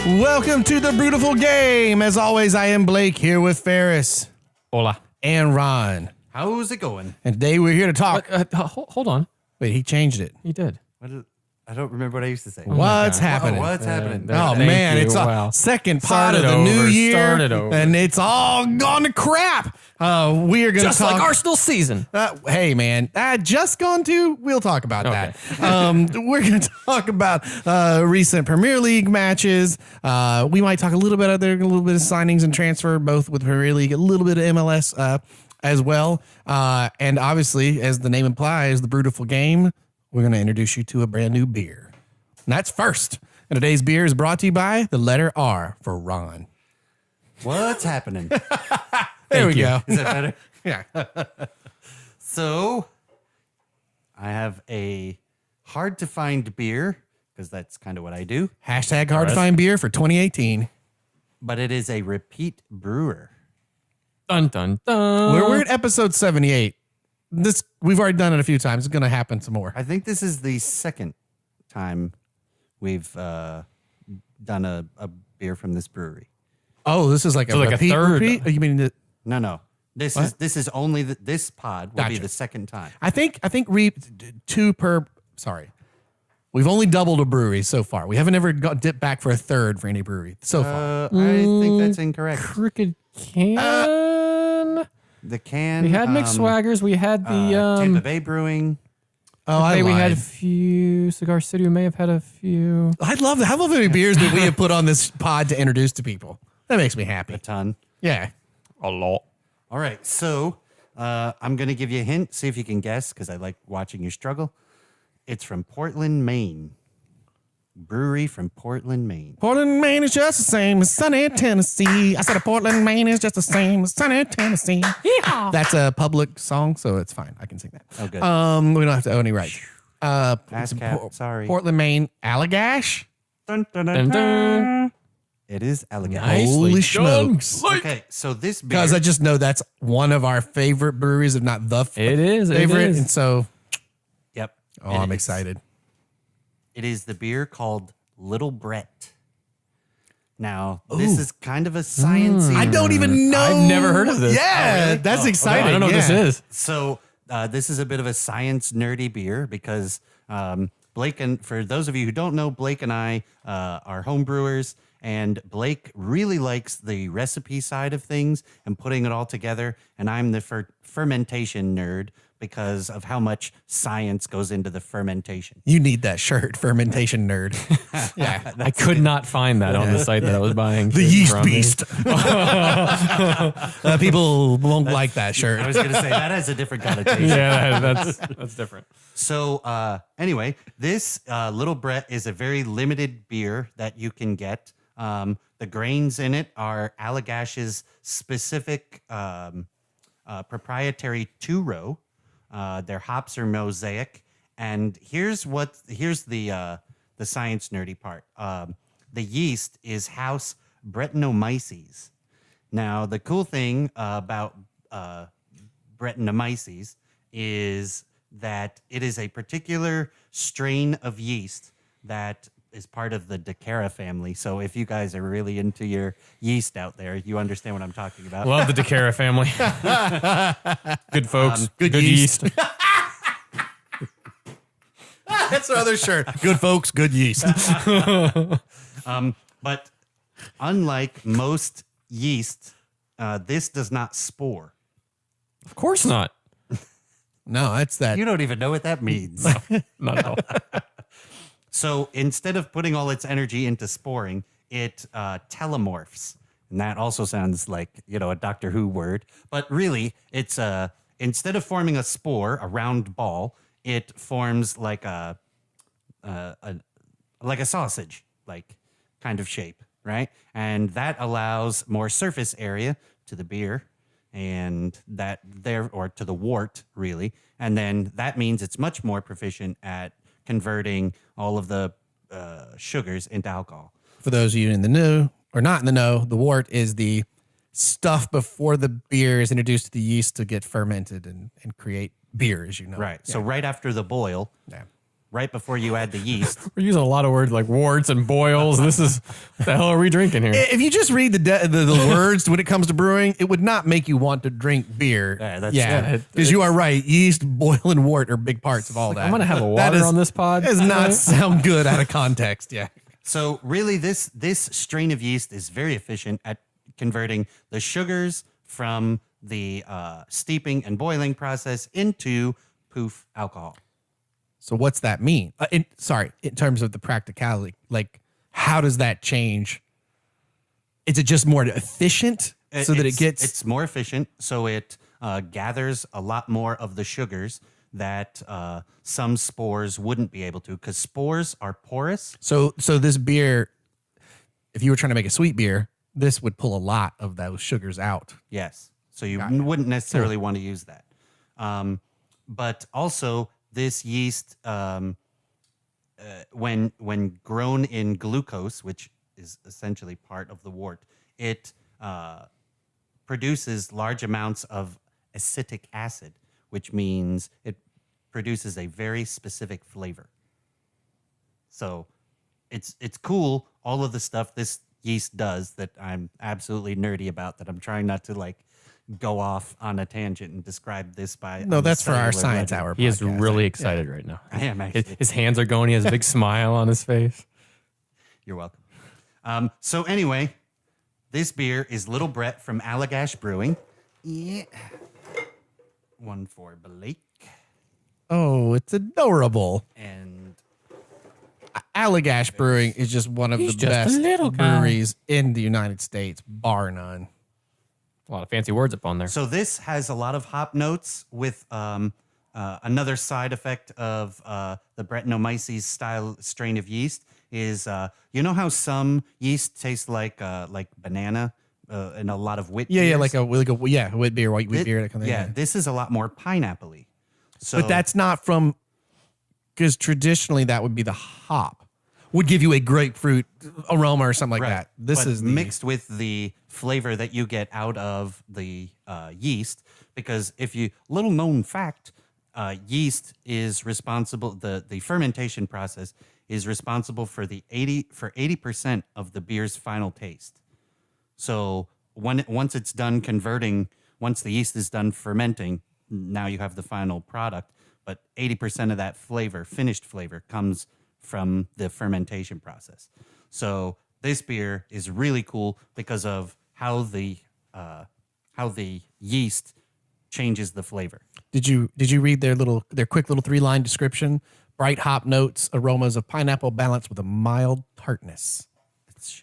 Welcome to the Brewtiful Game. As always, I am Blake here with Ferris. Hola. And Ron. How's it going? And today we're here to talk. Hold on. Wait, he changed it. He did. I don't remember what I used to say. What's happening? What's happening? Oh, Thank man, you. it's a Wow. second part of the Start it new over. year. Start it over. And it's all gone to crap. We are going to Just talk. like Arsenal season. Hey, man, just gone to. We'll talk about Okay. that. We're going to talk about recent Premier League matches. We might talk a little bit of a little bit of signings and transfer, both with Premier League, a little bit of MLS as well. And obviously, as the name implies, the Brewtiful Game, we're going to introduce you to a brand new beer. And that's first. And today's beer is brought to you by the letter R for Ron. What's happening? There we go. Is that better? Yeah. So, I have a hard to find beer, because that's kind of what I do, Hashtag hard to find beer for 2018. but it is a repeat brewer. Dun, dun, dun. We're at episode 78. We've already done it a few times. It's going to happen some more. I think this is the second time we've done a beer from this brewery. Oh, this is like a like a repeat, third. repeat? You mean No. This is only this pod will be Gotcha. the second time. I think two per. Sorry, we've only doubled a brewery so far. We haven't ever dipped back for a third for any brewery so far. I think that's incorrect. Crooked Can. The can. We had mixed swaggers. We had the Tampa Bay Brewing. Oh, I we had a lied. few. Cigar City may have had a few. I love how many beers that we have put on this pod to introduce to people. That makes me happy. A ton. Yeah. A lot. All right, so I'm going to give you a hint. See if you can guess, because I like watching you struggle. It's from Portland, Maine. Brewery from Portland, Maine. Portland, Maine is just the same as sunny Tennessee. I said Portland, Maine is just the same as sunny Tennessee. Yeehaw. That's a public song, so it's fine. I can sing that. Oh, good. We don't have to own any rights. ASCAP, sorry. Portland, Maine, Allagash. Dun, dun, dun, Dun, dun. dun. It is elegant. Holy smokes. Okay, so this beer. Because I just know that's one of our favorite breweries, if not the It is. It favorite. is. And so, Yep. I'm is. excited. It is the beer called Little Brett. Now, this is kind of a sciencey. I don't even know. I've never heard of this. Yeah, really? that's Oh, exciting. I don't know what this is. So this is a bit of a science nerdy beer because Blake and for those of you who don't know, Blake and I are home brewers, and Blake really likes the recipe side of things and putting it all together, and I'm the fermentation nerd because of how much science goes into the fermentation. You need that shirt, fermentation nerd. Yeah. I could not find that on the site that I was buying. The yeast from. beast. People won't like that I shirt. was going to say that has a different connotation. Yeah, that's different. So anyway, this Little Brett is a very limited beer that you can get. The grains in it are Allagash's specific proprietary two-row. Their hops are mosaic, and here's the science nerdy part. The yeast is House Brettanomyces. Now, the cool thing about Brettanomyces is that it is a particular strain of yeast that is part of the Decara family. So if you guys are really into your yeast out there, you understand what I'm talking about. Love the Decara family. Good folks. good yeast. That's our other shirt. Good folks, good yeast. But unlike most yeast, this does not spore. Of course not. No, that's that. You don't even know what that means. Not at all. So instead of putting all its energy into sporing, it telomorphs. And that also sounds like, a Doctor Who word. But really, it's instead of forming a spore, a round ball, it forms like a sausage, like kind of shape, right? And that allows more surface area to the beer and to the wort, really. And then that means it's much more proficient at converting all of the sugars into alcohol. For those of you in the know or not in the know, the wort is the stuff before the beer is introduced to the yeast to get fermented and create beer, as you know. Right. Yeah. So right after the boil, Yeah. right before you add the yeast. We're using a lot of words like warts and boils. What the hell are we drinking here? If you just read the words when it comes to brewing, it would not make you want to drink beer. Because you are right. Yeast, boil, and wort are big parts of all that. I'm going to have a water on this pod. Does not sound good out of context. Yeah. So really, this strain of yeast is very efficient at converting the sugars from the steeping and boiling process into poof alcohol. So what's that mean? In terms of the practicality, like how does that change? Is it just more efficient It's more efficient, so it gathers a lot more of the sugars that some spores wouldn't be able to, because spores are porous. So this beer, if you were trying to make a sweet beer, this would pull a lot of those sugars out. Yes, so you wouldn't necessarily want to use that. But also, this yeast, when grown in glucose, which is essentially part of the wort, it produces large amounts of acetic acid, which means it produces a very specific flavor. So it's cool, all of the stuff this yeast does that I'm absolutely nerdy about, that I'm trying not to like go off on a tangent and describe this by. No, that's for our science hour. He is really excited right now. I am actually. His hands are going. He has a big smile on his face. You're welcome. So anyway, this beer is Little Brett from Allagash Brewing. Yeah. One for Blake. Oh, it's adorable. And Allagash Brewing is just one of the best breweries in the United States, bar none. A lot of fancy words up on there. so this has a lot of hop notes with another side effect of the Brettanomyces style strain of yeast is, you know how some yeast tastes like banana and a lot of wheat Yeah, beers? wheat beer, white wheat beer, that kind of thing. Yeah, this is a lot more pineapple-y. So, But that's not from, because traditionally that would be the hop. Would give you a grapefruit aroma or something like that. This is mixed with the flavor that you get out of the yeast. Because little known fact, yeast is responsible. The fermentation process is responsible for 80% of the beer's final taste. So once it's done converting, once the yeast is done fermenting, now you have the final product. But 80% of that flavor, finished flavor, comes from the fermentation process. So this beer is really cool because of how the yeast changes the flavor. Did you read their quick little 3-line description? Bright hop notes, aromas of pineapple balanced with a mild tartness.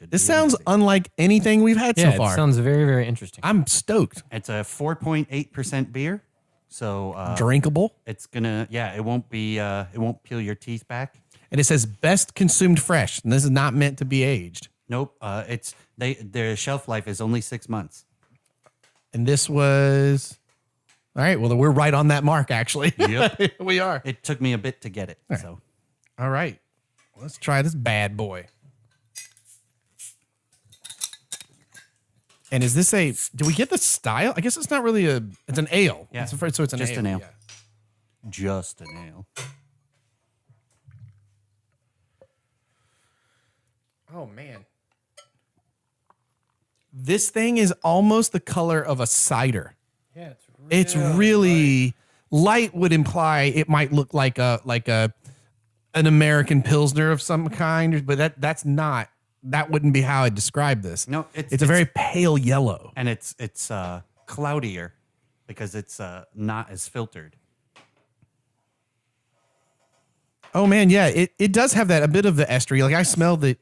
This sounds unlike anything we've had so far. It sounds very, very interesting. I'm stoked. It's a 4.8% beer. So drinkable. It's gonna, it won't peel your teeth back. And it says best consumed fresh. And this is not meant to be aged. Nope. Their shelf life is only 6 months. And this was, all right. Well, we're right on that mark, actually. Yep. We are. It took me a bit to get it. All right. So, all right. Let's try this bad boy. And is this do we get the style? I guess it's not really it's an ale. Yeah. So it's an just ale. an ale. Yeah. Just an ale. Oh, man. This thing is almost the color of a cider. Yeah, It's really light would imply it might look like an American Pilsner of some kind, but that's not. That wouldn't be how I describe this. No, it's a very pale yellow, and it's cloudier because it's not as filtered. Oh man, yeah, it does have a bit of the estery. Like I smell the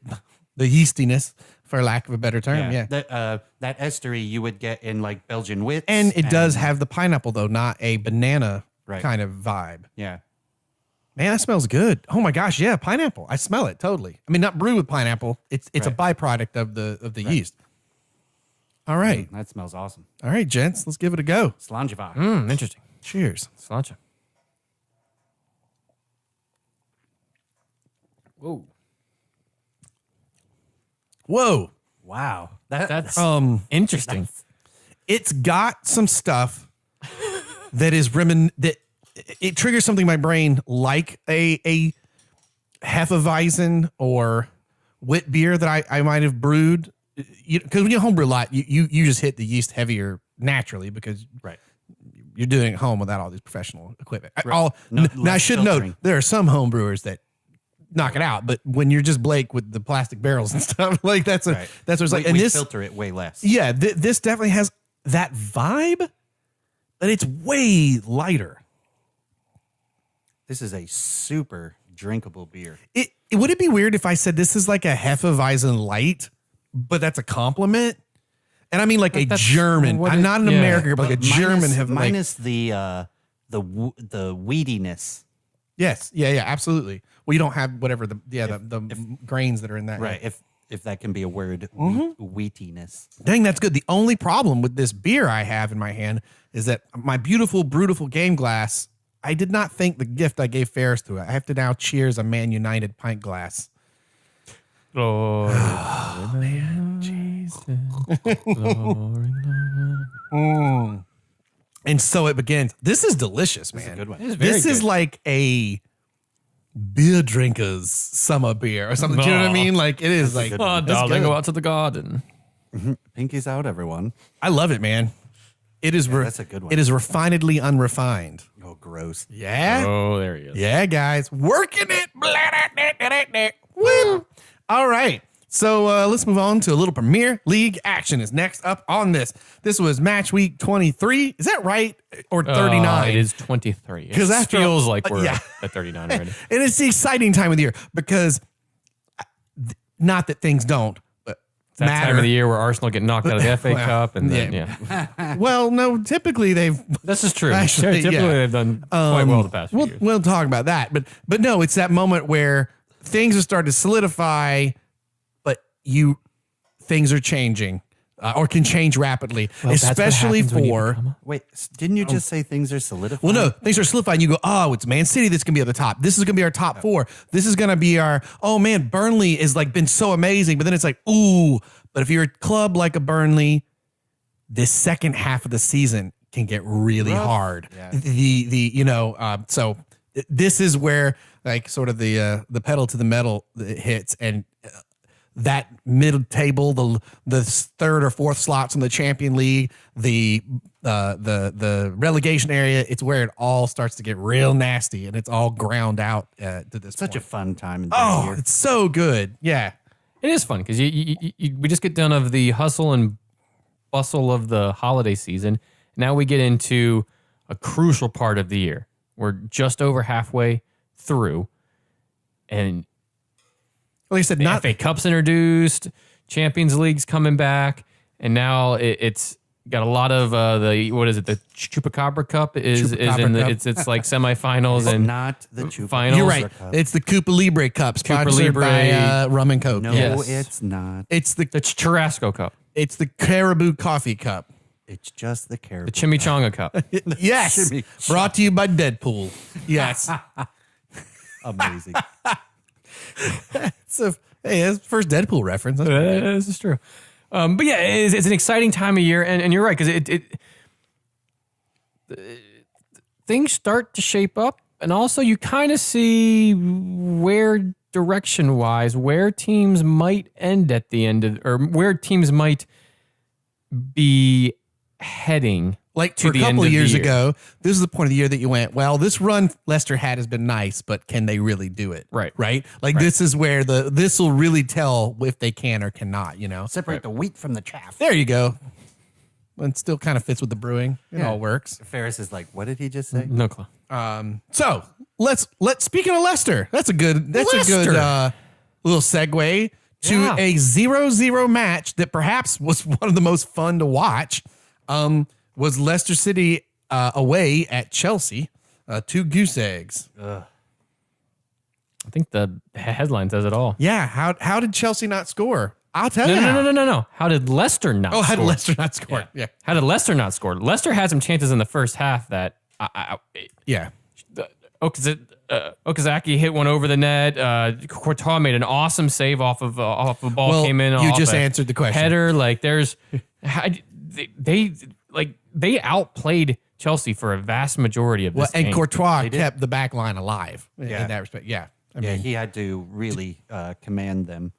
yeastiness, for lack of a better term. Yeah. That estery you would get in like Belgian wits, And it does have the pineapple though, not a banana kind of vibe. Yeah. Man, that smells good. Oh my gosh, yeah, pineapple. I smell it totally. I mean, not brewed with pineapple. It's a byproduct of the yeast. All right. That smells awesome. All right, gents, let's give it a go. Slanjava. Interesting. Cheers. Sláinte. Whoa. Whoa. Wow. That's interesting. It's got some stuff that is that it triggers something in my brain like a Hefeweizen or wit beer that I might have brewed. Because when you homebrew a lot, you just hit the yeast heavier naturally because you're doing it at home without all these professional equipment. Now I should note there are some home brewers that knock it out, but when you're just Blake with the plastic barrels and stuff, like that's what it's like. And we this filter it way less. Yeah, this definitely has that vibe, but it's way lighter. This is a super drinkable beer. Would it be weird if I said this is like a Hefeweizen light, but that's a compliment? And I mean like a German. I'm not an American, but like a German Hefeweizen. Minus the weediness. Yes. Yeah, absolutely. Well, you don't have whatever the grains that are in that. Right. If that can be a word, wheatiness. Dang, that's good. The only problem with this beer I have in my hand is that my beautiful Brewtiful Game glass, I did not think the gift I gave Ferris to it. I have to now cheers a Man United pint glass. Lord, oh, man. And so it begins. This is delicious, man. This is a good one. This is like a beer drinker's summer beer or something. Do you know what I mean? Like it is like, oh, darling, go out to the garden. Pinkies out, everyone. I love it, man. It is. That's a good one. It is refinedly unrefined. Oh, gross. Yeah. Oh, there he is. Yeah, guys, working it. Woo. All right. So let's move on to a little Premier League action is next up on this. This was match week 23. Is that right? Or 39? It is 23. Because that feels like we're at 39 already. And it's the exciting time of the year because not that things don't, but It's that matter. time of the year where Arsenal get knocked out of the FA Cup. And then, Well, no, typically they've... This is true. Actually, Typically they've done quite well the past few years. We'll talk about that. But no, it's that moment where things are starting to solidify, but things are changing or can change rapidly, especially for... Wait, didn't you just say things are solidifying? Well, no, things are solidifying. You go, oh, it's Man City that's going to be at the top. This is going to be our top four. This is going to be our, oh man, Burnley is like been so amazing. But then it's like, ooh, but if you're a club like a Burnley, this second half of the season can get really hard. Yeah. So this is where like sort of the pedal to the metal hits, and that mid table, the third or fourth slots in the Champion League, the relegation area, it's where it all starts to get real nasty, and it's all ground out to this. Such point. a fun time in the year. It's so good. Yeah, it is fun because we just get done of the hustle and bustle of the holiday season. Now we get into a crucial part of the year. We're just over halfway through, and like I said, not FA Cup's introduced, Champions League's coming back, and now it's got a lot of the Chupacabra Cup is in the it's like semifinals and not the finals. You're right. Cup. It's the Cupa Libre Cup, sponsored by rum and Coke. No, it's not. It's the Churrasco Cup. It's the Caribou Coffee Cup. It's just the Caribou. The Chimichanga Cup. Yes. Brought to you by Deadpool. Yes. Amazing. That's the first Deadpool reference. This is true. But yeah, it's an exciting time of year, and you're right, because things start to shape up, and also you kind of see where direction-wise, where teams might end at the end of, or where teams might be heading. Like for a couple of years ago, this is the point of the year that you went, well, this run Leicester had has been nice, but can they really do it? Right. Right? Like this is where this will really tell if they can or cannot, Separate the wheat from the chaff. There you go. It still kind of fits with the brewing. It all works. Ferris is like, what did he just say? No clue. So let's speaking of Leicester, that's a good little segue to a 0-0 match that perhaps was one of the most fun to watch. Was Leicester City away at Chelsea, 2 goose eggs. I think the headline says it all. Yeah, how did Chelsea not score? I'll tell you. No. How did Leicester not score? How did Leicester not score? Yeah. How did Leicester not score? Leicester had some chances in the first half that Okazaki hit one over the net. Courtois made an awesome save off of a ball came in. You just answered the question. Header, like there's they outplayed Chelsea for a vast majority of this game. And Courtois kept the back line alive in that respect. Yeah. He had to really command them.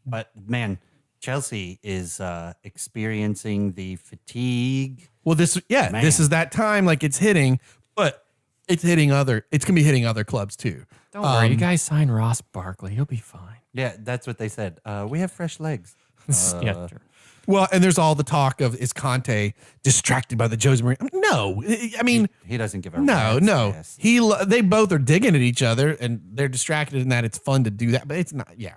But man, Chelsea is experiencing the fatigue. Well, this is that time. Like it's hitting, but it's hitting it's gonna be hitting other clubs too. Don't worry, you guys sign Ross Barkley. He'll be fine. Yeah, that's what they said. We have fresh legs. Yeah, sure. Well, and there's all the talk of, is Conte distracted by the Jose Mourinho? No, I mean, He doesn't give a no. rat's ass. They both are digging at each other, and they're distracted in that it's fun to do that, but it's not. Yeah,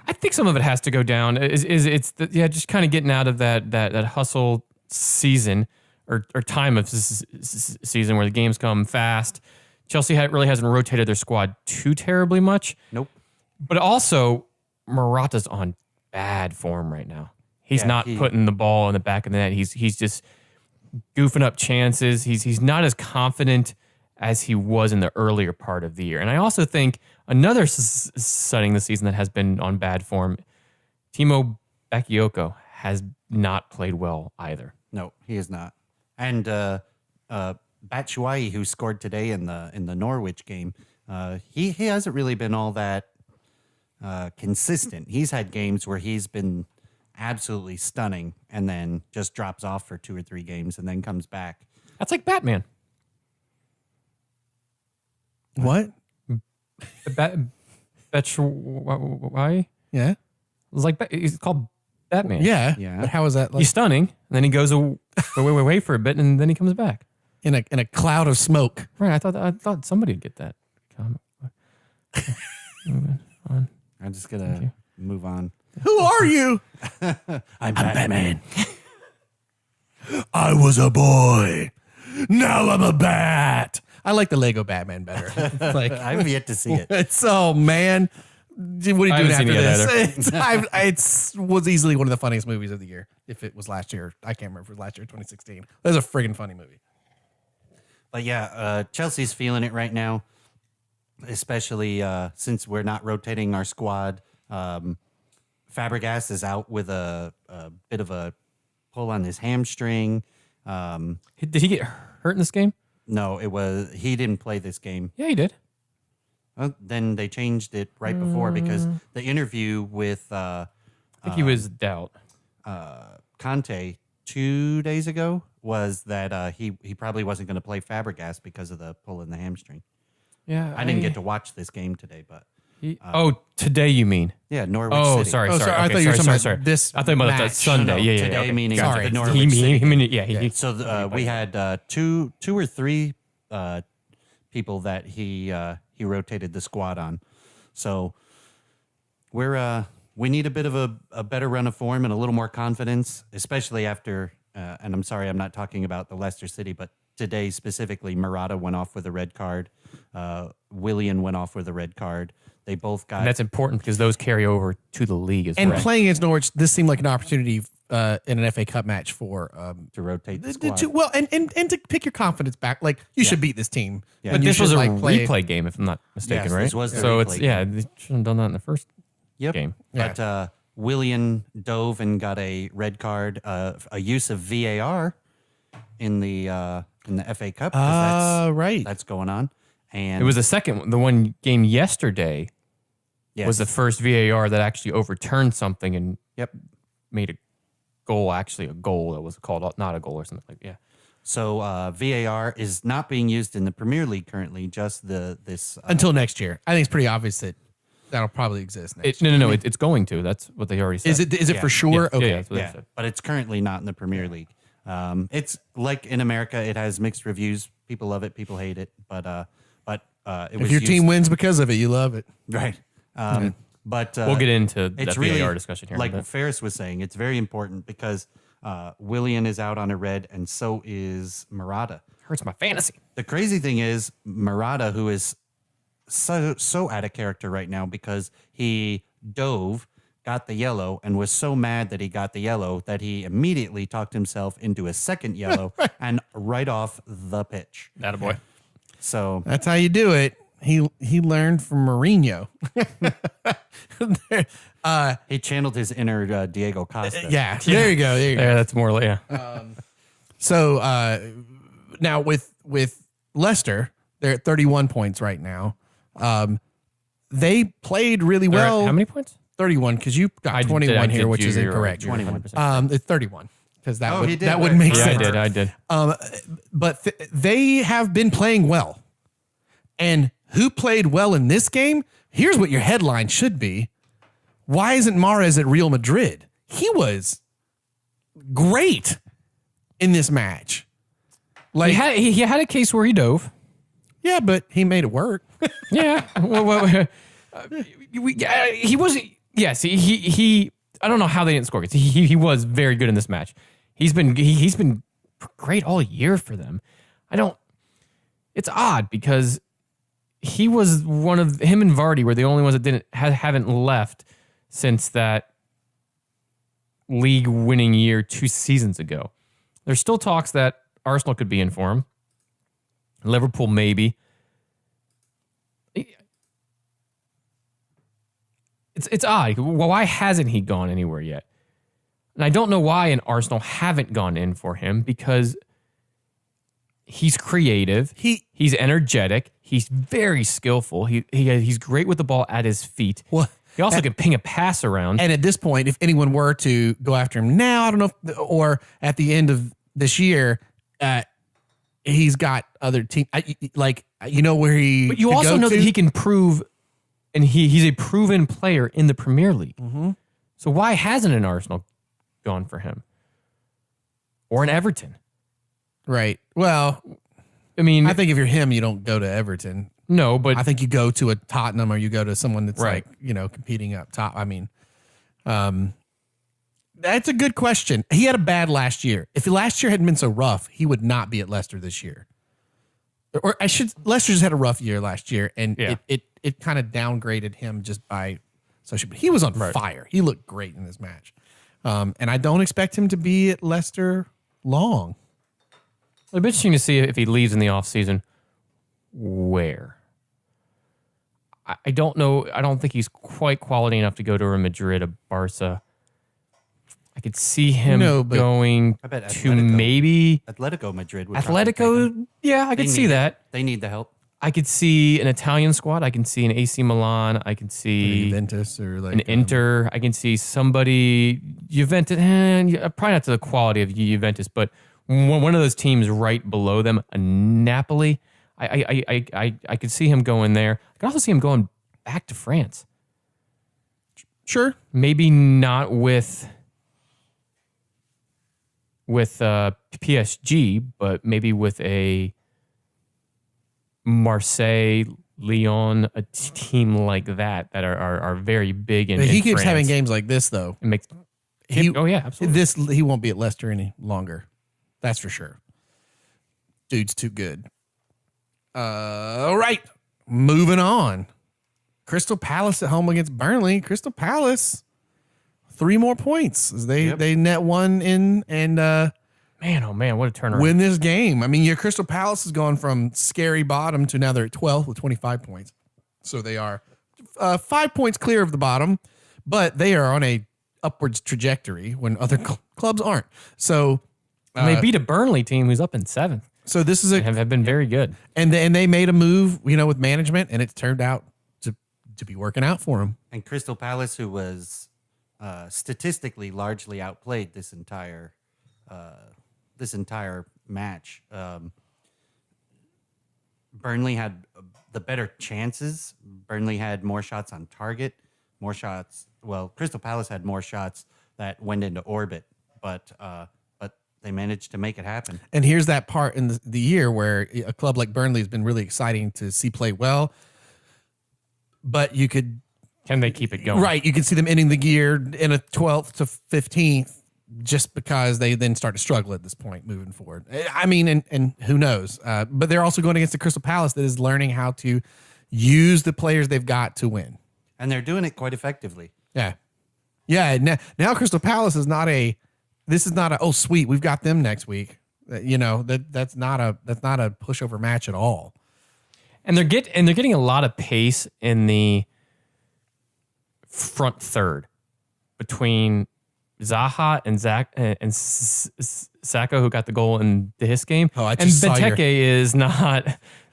I think some of it has to go down. Just kind of getting out of that hustle season or time of season where the games come fast. Chelsea really hasn't rotated their squad too terribly much. Nope. But also, Morata's on bad form right now. He's not putting the ball in the back of the net. He's just goofing up chances. He's not as confident as he was in the earlier part of the year. And I also think another setting this season that has been on bad form, Timo Bakayoko has not played well either. No, he is not. And Batshuayi, who scored today in the Norwich game, he hasn't really been all that consistent. He's had games where he's been absolutely stunning and then just drops off for 2 or 3 games and then comes back. That's like Batman. what? Batshuayi? Yeah, He's called Batman. yeah. Yeah. But how is that? Like, He's stunning, and then he goes away for a bit, and then he comes back. in a cloud of smoke. Right? I thought somebody would get that. Moving on. I'm just going to move on. Who are you? I'm Batman. I was a boy. Now I'm a bat. I like the Lego Batman better. Like, I have yet to see it. it's man. What are you I doing haven't after seen it this? It was easily one of the funniest movies of the year. If it was last year, I can't remember if it was last year, 2016. It was a friggin' funny movie. But yeah, Chelsea's feeling it right now, especially since we're not rotating our squad. Fabregas is out with a bit of a pull on his hamstring. Did he get hurt in this game? No, he didn't play this game. Yeah, he did. Then they changed it right before because the interview with I think he was doubt. Conte 2 days ago was that he probably wasn't going to play Fabregas because of the pull in the hamstring. Yeah, I didn't get to watch this game today, but today you mean? yeah, Norwich Oh, City. sorry. I Okay, thought you were talking about sorry. this I thought about that match. Sunday. No, Yeah. today Okay. meaning Sorry. the Norwich He City. mean. So we had two or three people that he rotated the squad on. So we need a bit of a better run of form and a little more confidence, especially after. And I'm sorry, I'm not talking about the Leicester City, but today specifically, Morata went off with a red card. Willian went off with a red card. They both got. And that's important because those carry over to the league as And well. playing against Norwich, this seemed like an opportunity in an FA Cup match for to rotate the squad. and to pick your confidence back. Like you should beat this team. Yeah. But And you this was should, a play- replay game, if I'm not mistaken, Yes, right? this was the so replay it's they should have done that in the first game. But Willian dove and got a red card. A use of VAR in the FA Cup. 'Cause right. that's going on. And It was the one game yesterday yes. was the first VAR that actually overturned something and Yep. made a goal, actually a goal that was called not a goal or something like that. Yeah. So VAR is not being used in the Premier League currently. Just this Until next year. I think it's pretty obvious that that'll probably exist next year. No. It's going to. That's what they already said. Is it for sure? Yeah, Okay. yeah, that's what they yeah, said. but it's currently not in the Premier League. It's like in America, it has mixed reviews. People love it, people hate it. But it If was your used, team wins because of it, you love it. right? But We'll get into it's that really VAR discussion here. in a like bit. Ferris was saying, it's very important because Willian is out on a red, and so is Morata. Hurts my fantasy. The crazy thing is Morata, who is so out of character right now because he dove, got the yellow, and was so mad that he got the yellow that he immediately talked himself into a second yellow and right off the pitch. Attaboy. So That's how you do it. He learned from Mourinho. he channeled his inner Diego Costa. Yeah. There you go. There you go. Yeah, that's more like, yeah. So now with Leicester, they're at 31 points right now. they played really well. How many points? 31, because you got 21 here, which is incorrect. 21. It's 31, because that he did, that would right. make Yeah, sense. I did. But they have been playing well. And who played well in this game? Here's what your headline should be. Why isn't Mahrez at Real Madrid? He was great in this match. Like, He had a case where he dove. yeah, but he made it work. Yeah. He wasn't. Yes, he. I don't know how they didn't score. He was very good in this match. He's been great all year for them. It's odd because he was him and Vardy were the only ones that haven't left since that league winning year 2 seasons ago. There's still talks that Arsenal could be in for him. Liverpool maybe. It's odd. Why hasn't he gone anywhere yet? And I don't know why an Arsenal haven't gone in for him, because he's creative. He's energetic. He's very skillful. He's great with the ball at his feet. Well, he also can ping a pass around. And at this point, if anyone were to go after him now, I don't know, or at the end of this year, he's got other team, where he. But you could also go know to. that he can prove, and he's a proven player in the Premier League. Mm-hmm. So why hasn't an Arsenal gone for him? Or an Everton? Right. Well, I mean, I think if you're him, you don't go to Everton. no, but I think you go to a Tottenham, or you go to someone that's Right. competing up top. I mean, that's a good question. He had a bad last year. If last year hadn't been so rough, he would not be at Leicester this year. Leicester just had a rough year last year, and Yeah. it kind of downgraded him just by but he was on fire. He looked great in this match. And I don't expect him to be at Leicester long. it'll be interesting to see if he leaves in the offseason. Where? I don't know. I don't think he's quite quality enough to go to a Madrid, a Barca. I could see him No, but going I bet to Atletico. maybe Atletico Madrid would probably take him. Atletico. Yeah, I They could see need that. it. They need the help. I could see an Italian squad. I can see an AC Milan. I can see Juventus or like an Inter. I can see somebody Juventus. Probably not to the quality of Juventus, but one of those teams right below them, a Napoli. I could see him going there. I could also see him going back to France. sure. Maybe not with PSG, but maybe with a Marseille, Lyon, a team like that are very big in. He in keeps France. having games like this though. It makes He- oh yeah, absolutely. He won't be at Leicester any longer. That's for sure. Dude's too good. All right. Moving on. Crystal Palace at home against Burnley. Crystal Palace, 3 more points as they net one in and Man, oh man, what a turnaround! win this game. I mean, your Crystal Palace has gone from scary bottom to now they're at 12th with 25 points. So they are 5 points clear of the bottom, but they are on a upwards trajectory when other clubs aren't. So And they beat a Burnley team who's up in 7th. so this is a Have been very good. and they made a move, with management, and it turned out to be working out for them. And Crystal Palace, who was statistically largely outplayed this entire match. Burnley had the better chances. Burnley had more shots on target, more shots. Well, Crystal Palace had more shots that went into orbit, but they managed to make it happen. And here's that part in the year where a club like Burnley has been really exciting to see play well. But you could Can they keep it going? right, you could see them ending the year in a 12th to 15th just because they then start to struggle at this point moving forward. I mean, and who knows? But they're also going against the Crystal Palace that is learning how to use the players they've got to win. And they're doing it quite effectively. Yeah. Yeah. Now Crystal Palace is not this is not oh sweet, we've got them next week. That's not a pushover match at all. And they're getting a lot of pace in the front third between Zaha and Saka, who got the goal in his game. Oh, I just and saw Benteke is not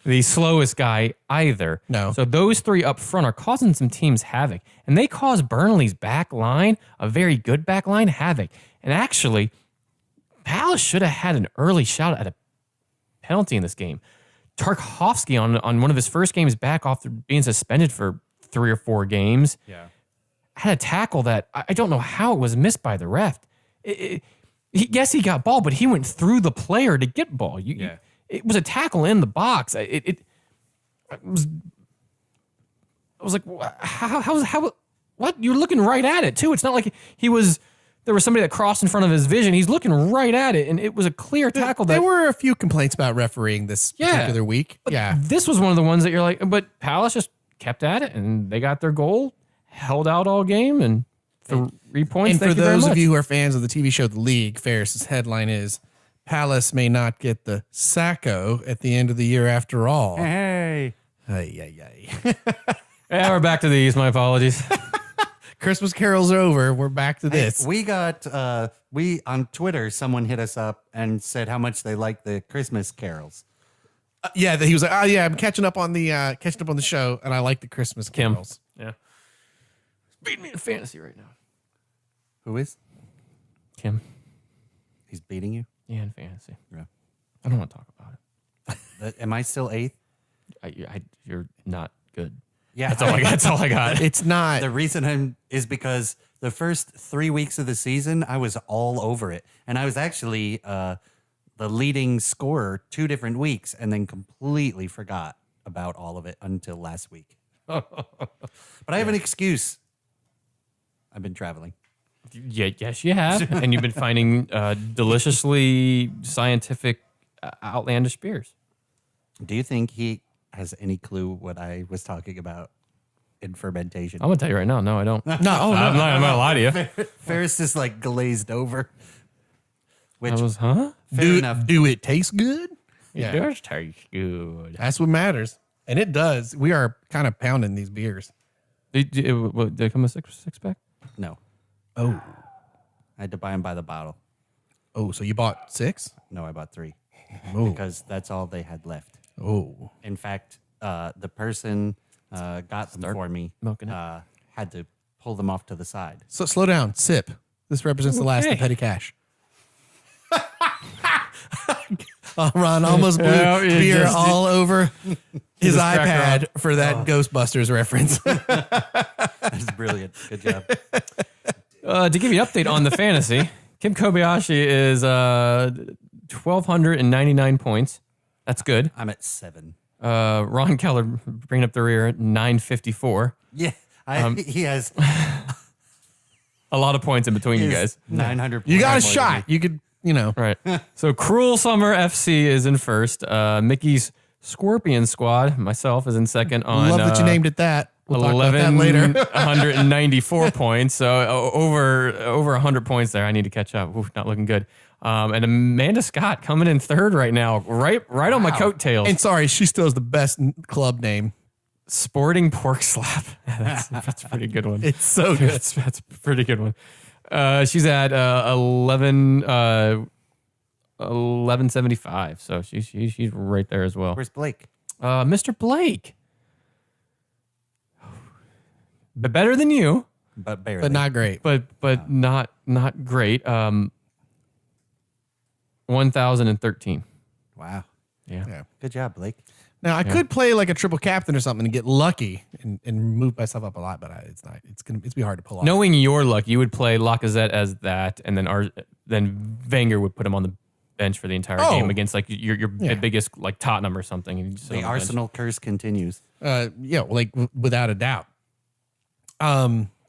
the slowest guy either. No. So those three up front are causing some teams havoc. And they caused Burnley's back line, a very good back line, havoc. And actually, Palace should have had an early shot at a penalty in this game. Tarkovsky on one of his first games back after being suspended for 3 or 4 games. Yeah. Had a tackle that I don't know how it was missed by the ref. Yes, he got ball, but he went through the player to get ball. It was a tackle in the box. I was like, how? What? You're looking right at it too. It's not like there was somebody that crossed in front of his vision. He's looking right at it, and it was a clear tackle. There were a few complaints about refereeing this particular week. Yeah, this was one of the ones that you're like, but Palace just kept at it, and they got their goal. Held out all game and 3 points. And for those of you who are fans of the TV show The League, Ferris's headline is Palace may not get the Sacco at the end of the year after all. Hey. Yeah, we're back to these. My apologies. Christmas carols are over. We're back to this. We got on Twitter, someone hit us up and said how much they like the Christmas carols. He was like, "Oh yeah, I'm catching up on the show, and I like the Christmas carols." Yeah. Beating me in fantasy right now. Who is? Kim. He's beating you? Yeah, in fantasy. Yeah. I don't want to talk about it. Am I still 8th? You're not good. Yeah. That's all I got. It's not. The reason is because the first 3 weeks of the season, I was all over it. And I was actually the leading scorer 2 different weeks and then completely forgot about all of it until last week. But I have an excuse. I've been traveling. Yes, you have. And you've been finding deliciously scientific, outlandish beers. Do you think he has any clue what I was talking about in fermentation? I'm going to tell you right now. No, I don't. No, I'm not going to lie to you. Ferris is like glazed over. Which, I was, huh? fair enough. Do it taste good? It does taste good. That's what matters. And it does. We are kind of pounding these beers. Did they come a six pack? No. Oh. I had to buy them by the bottle. Oh, so you bought 6? No, I bought 3. Oh. Because that's all they had left. Oh. In fact, the person got them for me. milking it. Had to pull them off to the side. So slow down. Sip. This represents the last of Okay. petty cash. Ron almost blew beer all over his cracked iPad for that Ghostbusters reference. That's brilliant. Good job. To give you an update on the fantasy, Kim Kobayashi is 1,299 points. That's good. I'm at 7. Ron Keller bringing up the rear at 954. Yeah. He has A lot of points in between you guys. 900 You got a points more than shot. me. You could, you know. Right. So Cruel Summer FC is in first. Mickey's Scorpion Squad, myself, is in second on Love that you named it that. We'll talk about that later. 194 points. So over 100 points there. I need to catch up. Oof, not looking good. And Amanda Scott coming in third right now, right on my coattails. And sorry, she still has the best club name. Sporting Pork Slap. That's a pretty good one. It's so good. That's a pretty good one. She's at 1175. So she's right there as well. Where's Blake? Mr. Blake. But better than you, But barely. But not great. but not great. 1013. Wow. Yeah. Good job, Blake. Now I could play like a triple captain or something and get lucky and move myself up a lot, but it's gonna be hard to pull off. Knowing your luck, you would play Lacazette as that, and then Wenger would put him on the bench for the entire game against like your biggest like Tottenham or something. And you just sit The on the bench. Arsenal curse continues. Without a doubt.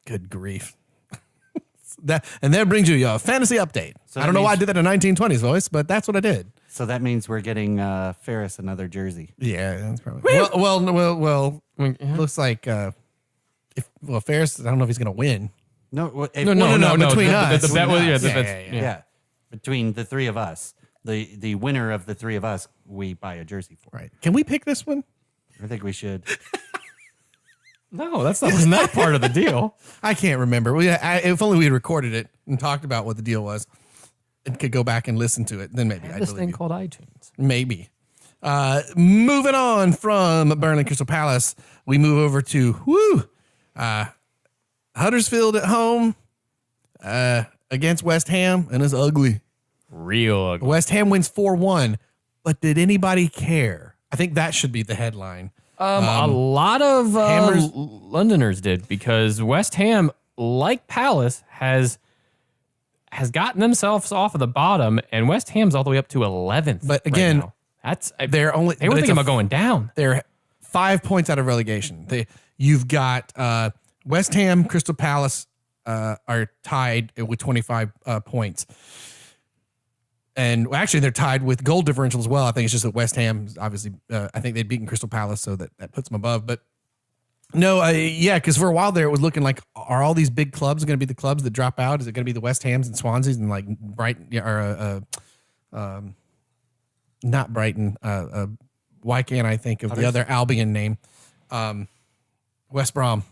Good grief. That brings you your fantasy update. So I don't know that why I means- did that in 1920s voice, but that's what I did. So that means we're getting Ferris another jersey. Yeah, that's probably well. Looks like Ferris. I don't know if he's gonna win. No, no, between us. The bet was Yeah. Between the three of us, the winner of the three of us, we buy a jersey for. Right? Can we pick this one? I think we should. No, that was not part of the deal. I can't remember. If only we had recorded it and talked about what the deal was and could go back and listen to it, then maybe I'd This believe thing you. called iTunes. Maybe. Moving on from Burnley Crystal Palace, we move over to Huddersfield at home against West Ham, and it's ugly. Real ugly. West Ham wins 4-1, but did anybody care? I think that should be the headline. A lot of Hammers- Londoners did, because West Ham, like Palace, has gotten themselves off of the bottom, and West Ham's all the way up to 11th. But again, that's they were thinking about going down. They're 5 points out of relegation. You've got West Ham, Crystal Palace are tied with 25 points. And actually, they're tied with goal differential as well. I think it's just that West Ham, obviously, I think they'd beaten Crystal Palace, so that puts them above. But no, because for a while there, it was looking like, are all these big clubs going to be the clubs that drop out? Is it going to be the West Hams and Swanseas and like Brighton not Brighton? Why can't I think of the other Albion name? West Brom.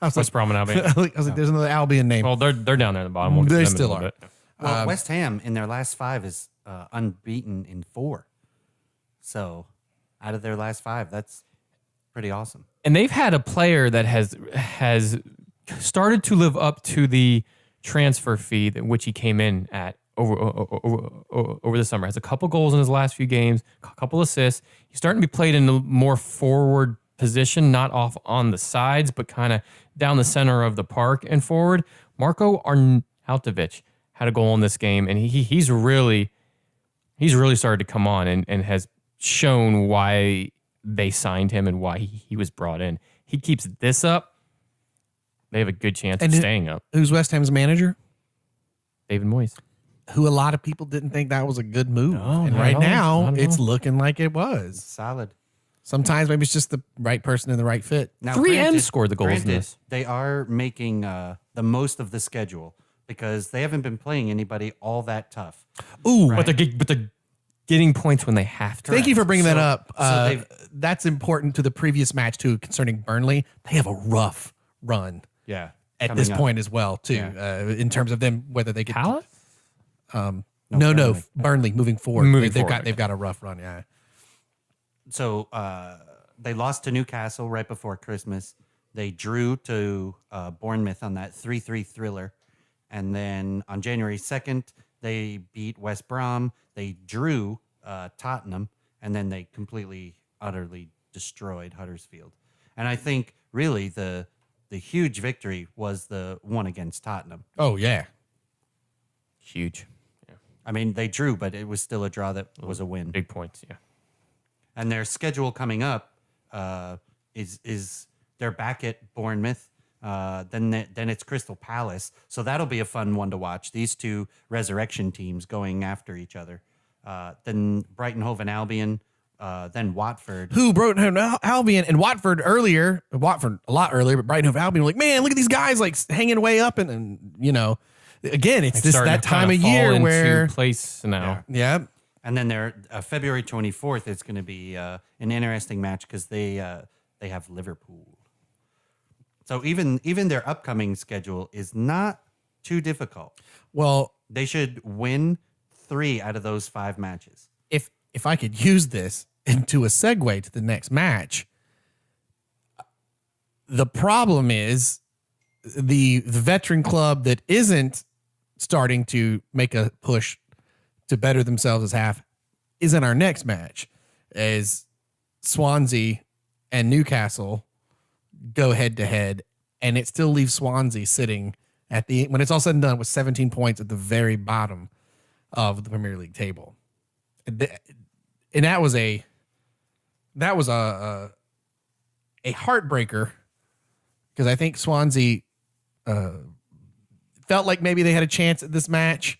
West Brom and Albion. I was like, there's another Albion name. Well, they're down there at the bottom. We'll get to They them in a still little are. bit. Well, West Ham in their last 5 is unbeaten in 4. So out of their last 5, that's pretty awesome. And they've had a player that has started to live up to the transfer fee that which he came in at over the summer. Has a couple goals in his last few games, a couple assists. He's starting to be played in a more forward position, not off on the sides, but kind of down the center of the park and forward. Marko Arnautovic had a goal in this game, and he's really started to come on and has shown why they signed him and why he was brought in. He keeps this up, they have a good chance of staying up. Who's West Ham's manager? David Moyes. Who a lot of people didn't think that was a good move. No, and not right at all. now, Not at it's all. looking like it was. Solid. Sometimes maybe it's just the right person in the right fit. Now, 3M scored the goals in granted, this. They are making the most of the schedule because they haven't been playing anybody all that tough. Ooh, But they're getting points when they have to. thank you for bringing that up. So That's important to the previous match, too, concerning Burnley. They have a rough run yeah, at coming this up. point as well, too, Yeah. in terms of them, whether they get... Palace? No, Burnley moving forward. Moving They've forward, got a rough run, yeah. So they lost to Newcastle right before Christmas. They drew to Bournemouth on that 3-3 thriller. And then on January 2nd, they beat West Brom. They drew Tottenham. And then they completely, utterly destroyed Huddersfield. And I think really the huge victory was the one against Tottenham. Oh, yeah. Huge. Yeah. I mean, they drew, but it was still a draw that was a win. Big points, yeah. And their schedule coming up is they're back at Bournemouth. Then it's Crystal Palace. So that'll be a fun one to watch. These two resurrection teams going after each other. Then Brighton Hove and Albion. Then Watford. Who Brighton Hove Albion and Watford a lot earlier, but Brighton Hove Albion were like, man, look at these guys like hanging way up and you know, again, it's just Starting that to kind time of fall year into where place now. yeah. And then their February 24th is going to be an interesting match because they have Liverpool. So even their upcoming schedule is not too difficult. Well, They should win 3 out of those 5 matches. if I could use this into a segue to the next match, the problem is the veteran club that isn't starting to make a push to better themselves as half is in our next match as Swansea and Newcastle go head to head, and it still leaves Swansea sitting at when it's all said and done with 17 points at the very bottom of the Premier League table. And that was a heartbreaker because I think Swansea felt like maybe they had a chance at this match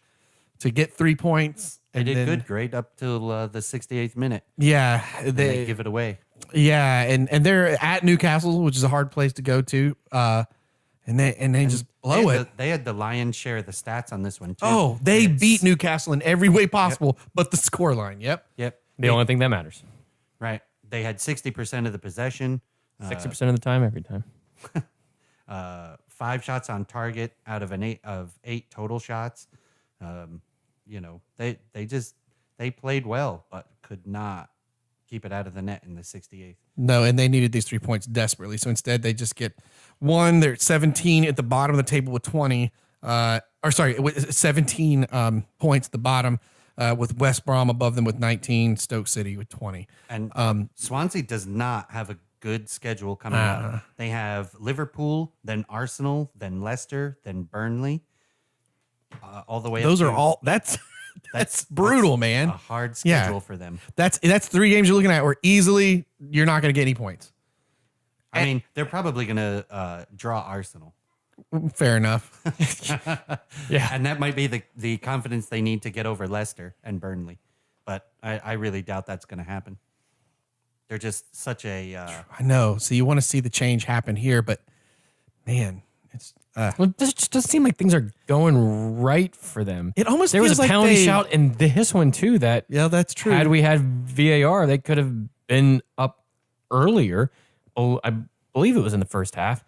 to get 3 points. They did good grade up till the 68th minute. Yeah, They give it away. Yeah, and they're at Newcastle, which is a hard place to go to, and they just blow it. They had the lion's share of the stats on this one too. Oh, they beat Newcastle in every way possible, but the scoreline. Yep. The only thing that matters. Right. They had 60% of the possession. 60% of the time, every time. 5 shots on target out of eight total shots. They played well, but could not keep it out of the net in the 68th. No, and they needed these 3 points desperately. So instead, they just get one. They're at 17 at the bottom of the table with 20. With 17 points at the bottom, with West Brom above them with 19, Stoke City with 20. And Swansea does not have a good schedule coming up. They have Liverpool, then Arsenal, then Leicester, then Burnley. All the way. Those are all. That's brutal, man. A hard schedule for them. That's 3 games you're looking at where easily you're not going to get any points. I mean, they're probably going to draw Arsenal. Fair enough. Yeah. And that might be the confidence they need to get over Leicester and Burnley. But I really doubt that's going to happen. They're just such a... I know. So you want to see the change happen here, but man, it's... Well, this just doesn't seem like things are going right for them. It almost there was feels a like penalty they- shout in this one too. That that's true. had we had VAR, they could have been up earlier. Oh, I believe it was in the first half.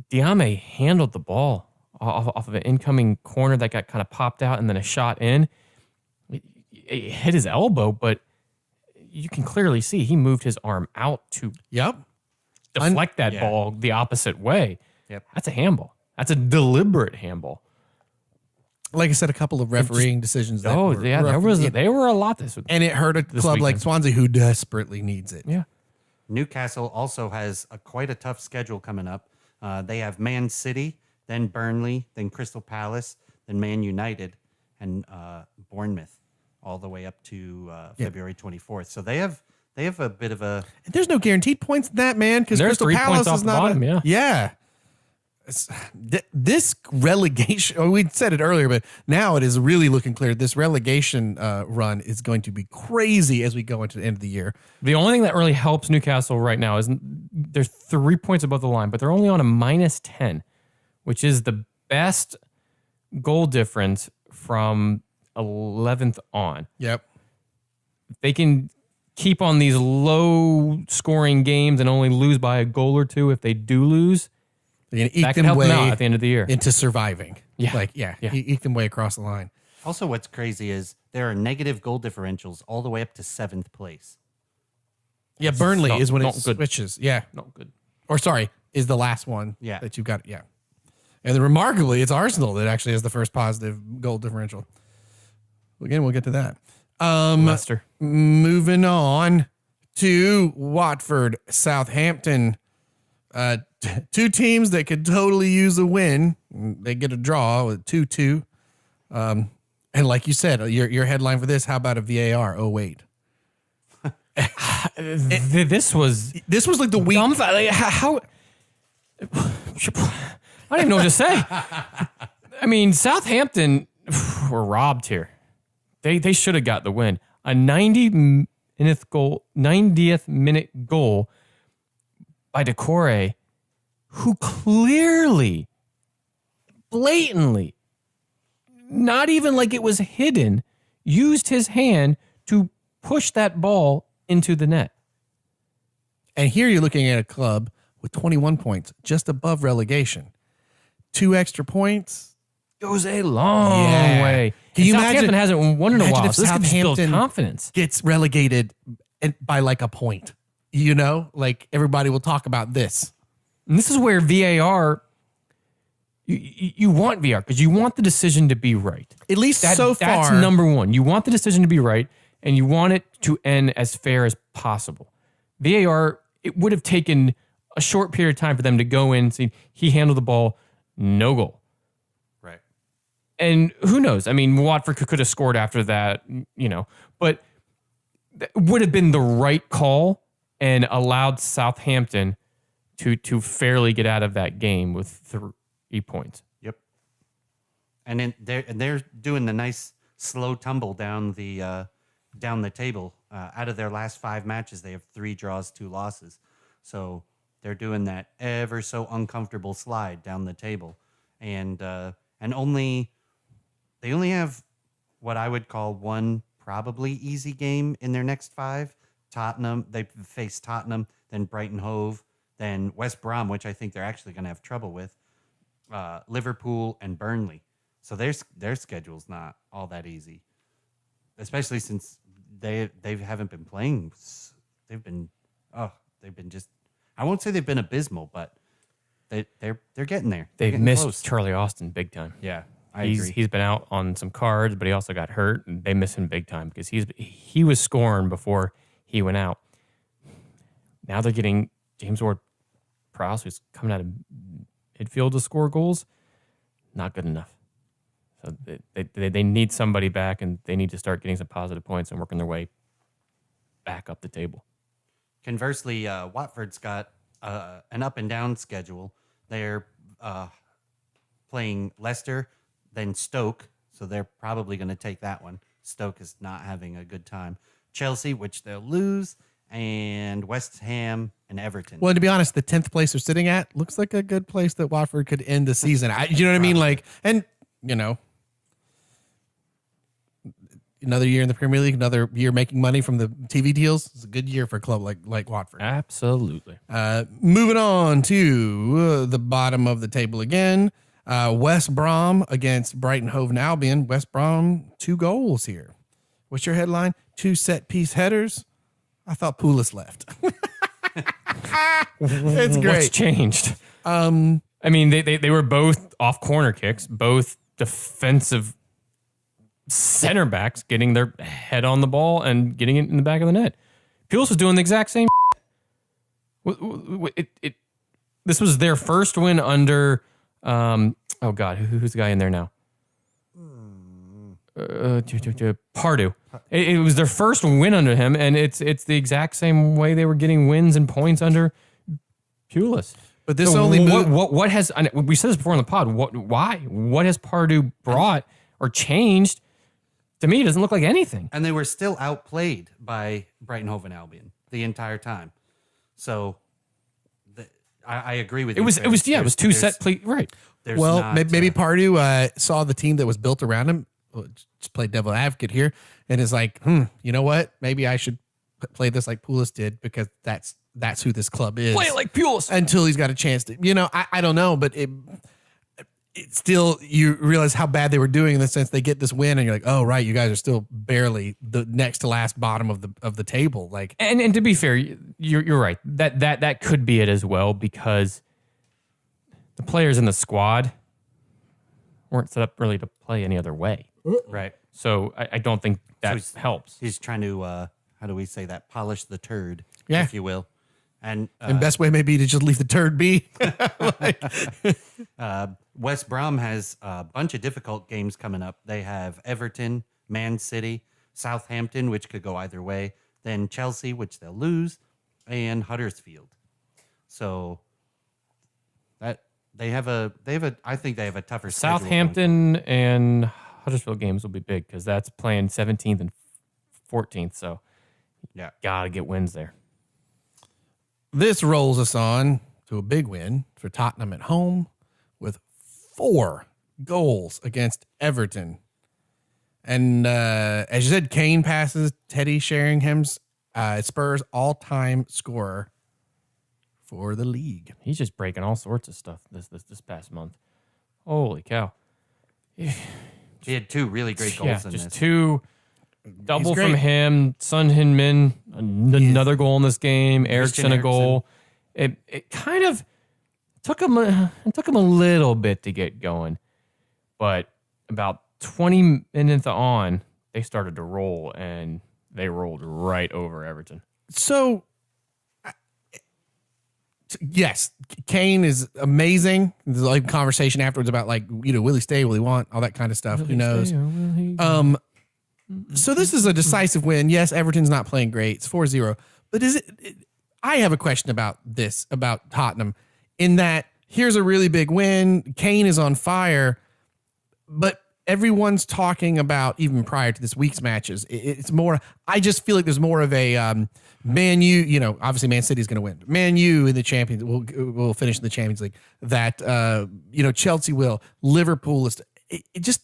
Diame handled the ball off of an incoming corner that got kind of popped out, and then a shot in. It hit his elbow, but you can clearly see he moved his arm out to deflect that ball the opposite way. Yep. That's a handball. That's a deliberate handball. Like I said, a couple of refereeing decisions. That were rough. There were a lot this week. And it hurt a club like Swansea who desperately needs it. Yeah. Newcastle also has quite a tough schedule coming up. They have Man City, then Burnley, then Crystal Palace, then Man United, and Bournemouth, all the way up to February 24th. So they have a bit of a... There's no guaranteed points in that, man, because There's Crystal 3 Palace points off is the not bottom, yeah. This relegation, we said it earlier, but now it is really looking clear. This relegation run is going to be crazy as we go into the end of the year. The only thing that really helps Newcastle right now is they're 3 points above the line, but they're only on a -10, which is the best goal difference from 11th on. Yep. If they can keep on these low scoring games and only lose by a goal or two, if they do lose, They're going to that eke can them help them out way at the end of the year. into surviving. Yeah. Eke them way across the line. Also, what's crazy is there are negative goal differentials all the way up to 7th place. Yeah, Burnley not- is when it not good. switches. Yeah. Not good. Or sorry, is the last one Yeah. that you've got. Yeah. And then remarkably, it's Arsenal that actually has the first positive goal differential. Again, we'll get to that. Leicester. Moving on to Watford, Southampton. 2 teams that could totally use a win. They get a draw with 2-2. And like you said, your headline for this, how about a VAR? Oh, wait. This was like the week. how I don't even know what to say. I mean, Southampton were robbed here. They should have got the win. A 90th minute goal by Decore, who clearly, blatantly, not even like it was hidden, used his hand to push that ball into the net. And here you're looking at a club with 21 points, just above relegation. 2 extra points Goes a long way. Can you Southampton imagine? hasn't won in a while, if so this could just build Southampton confidence. gets relegated by like a point. You know, like everybody will talk about this. And this is where VAR, you want VAR because you want the decision to be right. At least so far. That's number one. You want the decision to be right, and you want it to end as fair as possible. VAR, it would have taken a short period of time for them to go in and see he handled the ball, no goal. Right. And who knows? I mean, Watford could have scored after that, but that would have been the right call and allowed Southampton to fairly get out of that game with 3 points. Yep. And they're doing the nice slow tumble down the table. Out of their last 5 matches, they have 3 draws, 2 losses. So they're doing that ever so uncomfortable slide down the table, and they only have what I would call one probably easy game in their next 5. Tottenham, they face Tottenham, then Brighton Hove, then West Brom, which I think they're actually going to have trouble with, Liverpool and Burnley. So their schedule's not all that easy, especially since they haven't been playing. They've been just, I won't say they've been abysmal, but they're getting there. They've getting missed close. Charlie Austin big time. Yeah, I agree. He's been out on some cards, but he also got hurt, and they miss him big time because he was scoring before he went out. Now they're getting James Ward-Prowse, who's coming out of midfield to score goals. Not good enough. So they need somebody back, and they need to start getting some positive points and working their way back up the table. Conversely, Watford's got an up and down schedule. They're playing Leicester, then Stoke, so they're probably going to take that one. Stoke is not having a good time. Chelsea, which they'll lose, and West Ham and Everton. Well, to be honest, the 10th place they're sitting at looks like a good place that Watford could end the season. You know what I mean? Like, and another year in the Premier League, another year making money from the TV deals. It's a good year for a club like Watford. Absolutely. Moving on to the bottom of the table again. West Brom against Brighton Hove and Albion. West Brom, 2 goals here. What's your headline? 2 set-piece headers. I thought Pulis left. It's great. What's changed? I mean, they were both off corner kicks, both defensive center backs getting their head on the ball and getting it in the back of the net. Pulis was doing the exact same. This was their first win under. Oh God, who's the guy in there now? Pardew. It was their first win under him, and it's the exact same way they were getting wins and points under Pulis. But this what has we said this before in the pod? What has Pardew brought or changed? To me, it doesn't look like anything. And they were still outplayed by Brighton Hove and Albion the entire time. So I agree with you. It was 2 set play right. Well, maybe Pardew saw the team that was built around him. Just play devil advocate here, and is like, you know what? Maybe I should play this like Pulis did, because that's who this club is. Play it like Pulis until he's got a chance to. I don't know, but it still, you realize how bad they were doing in the sense they get this win, and you're like, oh right, you guys are still barely the next to last bottom of the table. Like, and to be fair, you're right. That could be it as well, because the players in the squad weren't set up really to play any other way. Right. So I don't think that helps. He's trying to, how do we say that? Polish the turd, yeah, if you will. And best way may be to just leave the turd be. West Brom has a bunch of difficult games coming up. They have Everton, Man City, Southampton, which could go either way, then Chelsea, which they'll lose, and Huddersfield. So that I think they have a tougher schedule. Southampton and Huddersfield games will be big, because that's playing 17th and 14th. So yeah, gotta get wins there. This rolls us on to a big win for Tottenham at home with 4 goals against Everton. And as you said, Kane passes Teddy Sheringham's Spurs all-time scorer for the league. He's just breaking all sorts of stuff this past month. Holy cow. He had 2 really great goals in this. Just 2 double from him. Son Heung-min, another goal in this game. Eriksen a goal. It kind of took him a little bit to get going, but about 20 minutes on, they started to roll, and they rolled right over Everton. So, yes, Kane is amazing. There's like conversation afterwards about will he stay, will he want, all that kind of stuff. Who knows? So this is a decisive win. Yes, Everton's not playing great. It's 4-0. But I have a question about this, about Tottenham, in that here's a really big win. Kane is on fire, but everyone's talking about, even prior to this week's matches, it's more, I just feel like there's more of a Man U, obviously Man City's going to win. Man U in the Champions, will finish in the Champions League. That, Chelsea will. Liverpool is, it just,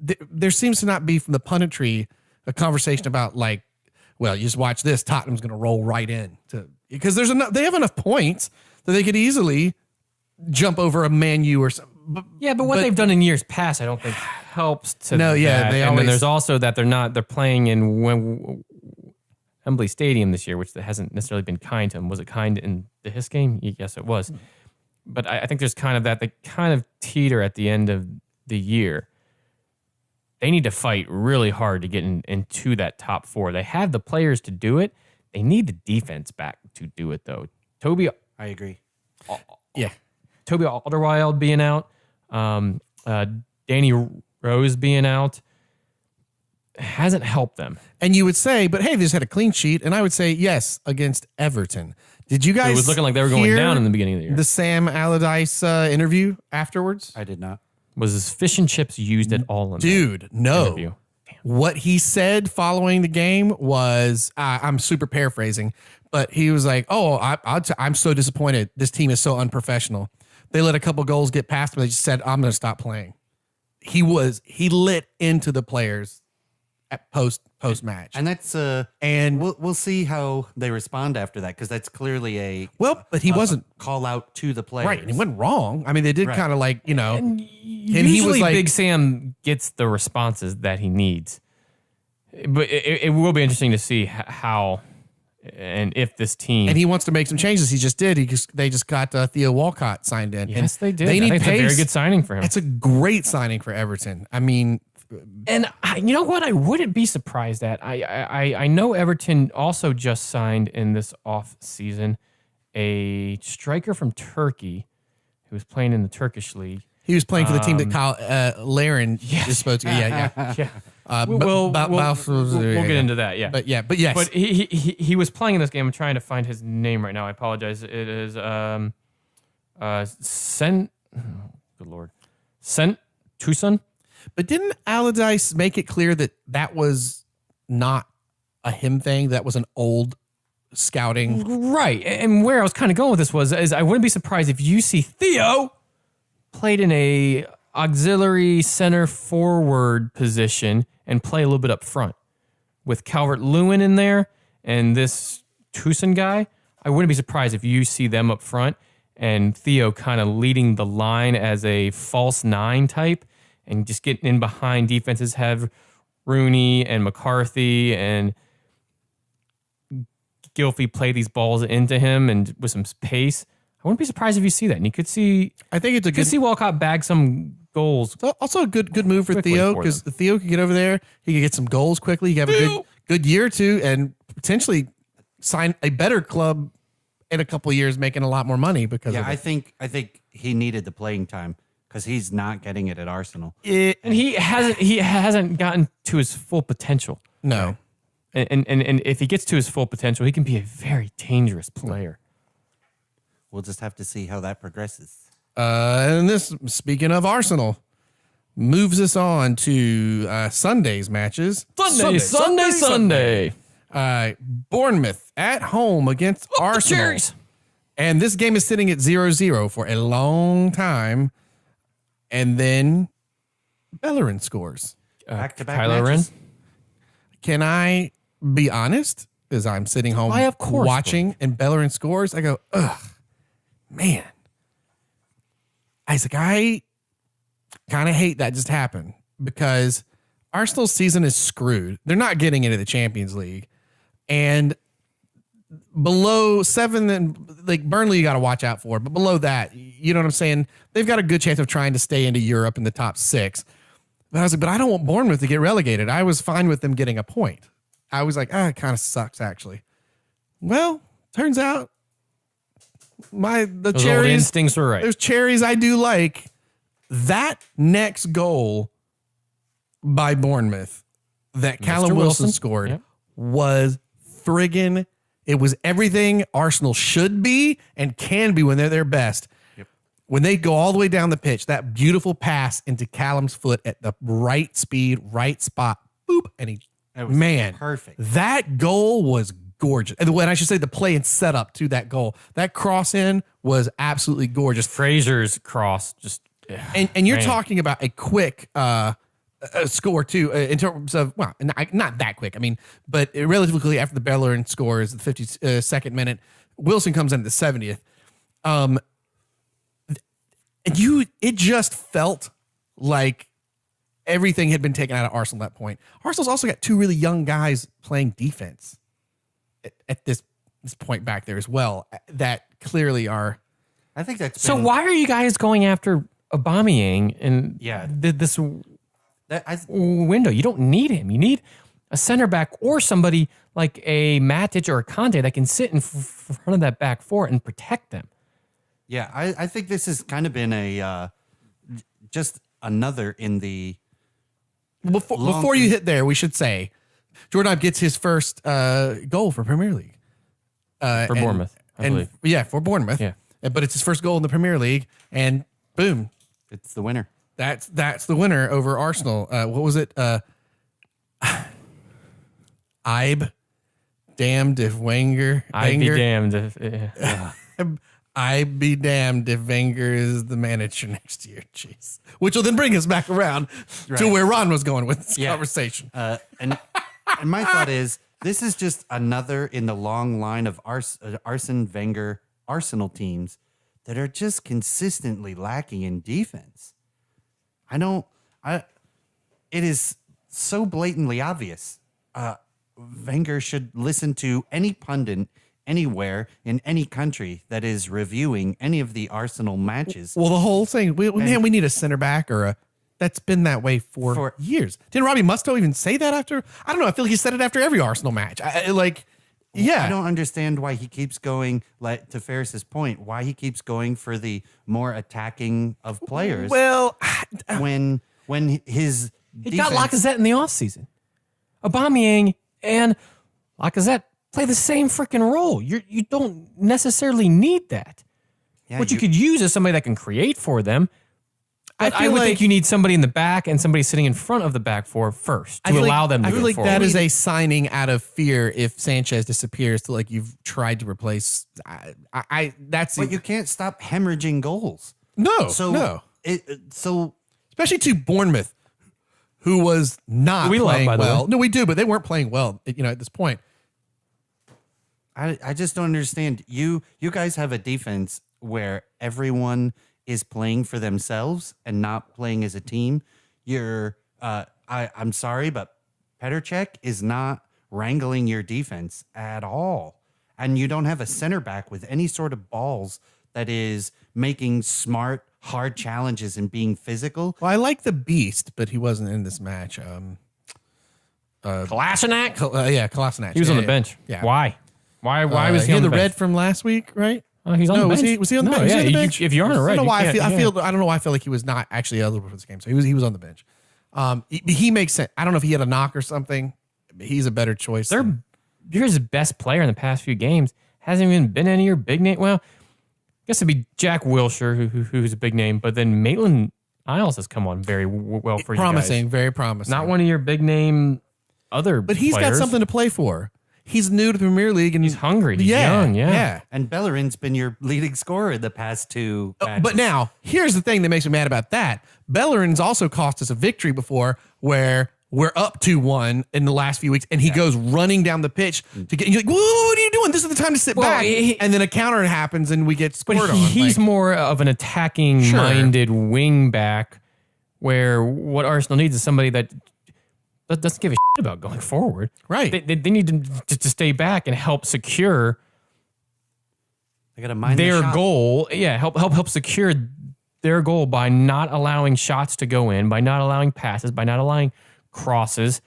there seems to not be, from the punditry, a conversation about you just watch this. Tottenham's going to roll right in to because they have enough points that they could easily jump over a Man U or something. Yeah, but what they've done in years past, I don't think helps to No, yeah, that. they and always- then there's also that they're playing in Wembley Stadium this year, which hasn't necessarily been kind to them. Was it kind in his game? Yes, it was. But I think there's kind of that. They kind of teeter at the end of the year. They need to fight really hard to get into that top 4. They have the players to do it. They need the defense back to do it, though. I agree. Yeah. Toby Alderweireld being out, Danny Rose being out, hasn't helped them. And you would say, but hey, they just had a clean sheet. And I would say, yes, against Everton. Did you guys It was looking like they were going hear down in the beginning of the year. the Sam Allardyce interview afterwards? I did not. Was his fish and chips used at all in Dude, that no. interview? What he said following the game was, I'm super paraphrasing, but he was like, "Oh, I'm so disappointed. This team is so unprofessional. They let a couple goals get past them. They just said, I'm going to stop playing." He lit into the players at post match, And that's and we'll see how they respond after that, because that's clearly but he wasn't call out to the players. right. And he went wrong. I mean, they did Right. kind of like And he was usually like- Big Sam gets the responses that he needs. But it will be interesting to see how and if this team. and he wants to make some changes. He just did. They just got Theo Walcott signed in. yes, and they did. They I need think it's a very pace. good signing for him. It's a great signing for Everton. I mean, And you know what? I wouldn't be surprised at. I know Everton also just signed in this off season a striker from Turkey who was playing in the Turkish league. he was playing for the team that Kyle Laren is supposed to. Yeah. Yeah, We'll we'll get into that. Yeah, But yes. but he was playing in this game. I'm trying to find his name right now. I apologize. It is Sen. Good Lord, Sent Tucson. But didn't Allardyce make it clear that was not a him thing? That was an old scouting. Right. And where I was kind of going with this is I wouldn't be surprised if you see Theo played in a auxiliary center forward position and play a little bit up front with Calvert-Lewin in there and this Tucson guy. I wouldn't be surprised if you see them up front and Theo kind of leading the line as a false 9 type and just getting in behind defenses, have Rooney and McCarthy and Gylfi play these balls into him and with some pace. I wouldn't be surprised if you see that. And you could see, I think it's a you could good. see Walcott bag some goals. Also a good move for Quickly Theo, for because Theo could get over there. He could get some goals quickly. He could have a good year or two and potentially sign a better club in a couple of years, making a lot more money because Yeah, of I it. think he needed the playing time because he's not getting it at Arsenal. And he hasn't gotten to his full potential. No. And if he gets to his full potential, he can be a very dangerous player. We'll just have to see how that progresses. And this, speaking of Arsenal, moves us on to Sunday's matches. Sunday. Bournemouth at home against Arsenal. Cherries. And this game is sitting at 0-0 for a long time. And then Bellerin scores. Back-to-back Kylo Ren. matches. Can I be honest? As I'm sitting home Why, of course, watching and Bellerin scores, I go, ugh, man. I kind of hate that just happened because Arsenal's season is screwed. They're not getting into the Champions League. And below 7, and like Burnley, you got to watch out for. But below that, you know what I'm saying? They've got a good chance of trying to stay into Europe in the top 6. But I was like, but I don't want Bournemouth to get relegated. I was fine with them getting a point. I was like, it kind of sucks, actually. Well, turns out the Those old cherries, instincts were right. there's cherries I do like. That next goal by Bournemouth that Callum Wilson scored Yep. was friggin', it was everything Arsenal should be and can be when they're their best. Yep. When they go all the way down the pitch, that beautiful pass into Callum's foot at the right speed, right spot, boop, and That was perfect. that goal was gorgeous. And I should say the play and setup to that goal. That cross in was absolutely gorgeous. Fraser's cross just. And you're Man. talking about a quick score too, in terms of, well, not that quick. I mean, but relatively quickly after the Bellerin scores, the 52nd minute, Wilson comes in at the 70th. And it just felt like everything had been taken out of Arsenal at that point. Arsenal's also got two really young guys playing defense at this point back there as well that clearly are. I think that's So why are you guys going after Aubameyang and this window? You don't need him. You need a center back or somebody like a Matic or a Conte that can sit in front of that back four and protect them. Yeah, I think this has kind of been a just another in the. Before you hit there, we should say Jordan gets his first goal for Premier League. For Bournemouth, I believe. Yeah, for Bournemouth. Yeah. But it's his first goal in the Premier League, and boom. It's the winner. That's the winner over Arsenal. What was it? I'd damned if Wenger. I'd be damned if. I'd be damned if Wenger is the manager next year. Jeez. Which will then bring us back around to where Ron was going with this conversation. And my thought is, this is just another in the long line of Arsene Wenger Arsenal teams that are just consistently lacking in defense. It is so blatantly obvious. Wenger should listen to any pundit anywhere in any country that is reviewing any of the Arsenal matches. Well, the whole thing, we need a center back or that's been that way for years. Didn't Robbie Mustoe even say that after? I don't know. I feel like he said it after every Arsenal match. I don't understand why he keeps going, like to Ferris's point, why he keeps going for the more attacking of players. Well, when his he got Lacazette in the offseason. Aubameyang and Lacazette play the same freaking role. You don't necessarily need that. Yeah, what you could use is somebody that can create for them. But I would think you need somebody in the back and somebody sitting in front of the back four first to allow them to go forward. I feel like that is a signing out of fear if Sanchez disappears to like you've tried to replace. But you can't stop hemorrhaging goals. No. Especially to Bournemouth, who was not playing well. No, we do, but they weren't playing well, at this point. I just don't understand. You guys have a defense where everyone is playing for themselves and not playing as a team. I'm sorry, but Petr Cech is not wrangling your defense at all. And you don't have a center back with any sort of balls that is making smart, hard challenges and being physical. Well, I like the Beast, but he wasn't in this match. Kolasinac? Kolasinac. He was on the bench. Yeah. Why was he on the bench? red from last week, right? He's on the bench. Was he on the bench? Yeah, if you aren't a red, I don't know why I feel like he was not actually eligible for this game. So he was on the bench. He makes sense. I don't know if he had a knock or something. But he's a better choice. You're his best player in the past few games. Hasn't even been any of your big name. Well, I guess it'd be Jack Wilshere, who's a big name. But then Maitland-Niles has come on very well for you guys. Very promising. Not one of your big name But he's got something to play for. He's new to the Premier League and he's hungry. He's young. Yeah. And Bellerin's been your leading scorer the past two matches. But now, here's the thing that makes me mad about that. Bellerin's also cost us a victory before where we're up 2-1 in the last few weeks and he goes running down the pitch to get, you're like, what are you doing? This is the time to sit back. And then a counter happens and we get scored on. He's more of an attacking minded wing back where what Arsenal needs is somebody that doesn't give a shit about going forward. Right. They need to stay back and help secure they gotta mind their goal. Yeah, help secure their goal by not allowing shots to go in, by not allowing passes, by not allowing crosses.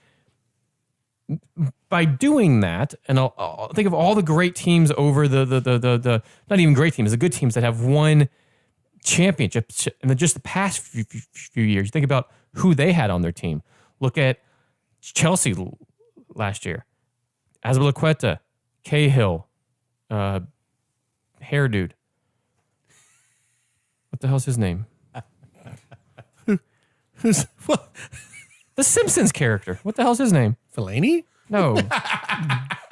By doing that, and I'll think of all the great teams over the not even great teams, the good teams that have won championships in just the past few years. You think about who they had on their team. Look at Chelsea last year. Azpilicueta, Cahill, hair dude. What the hell's his name? The Simpsons character. What the hell's his name? Fellaini? No.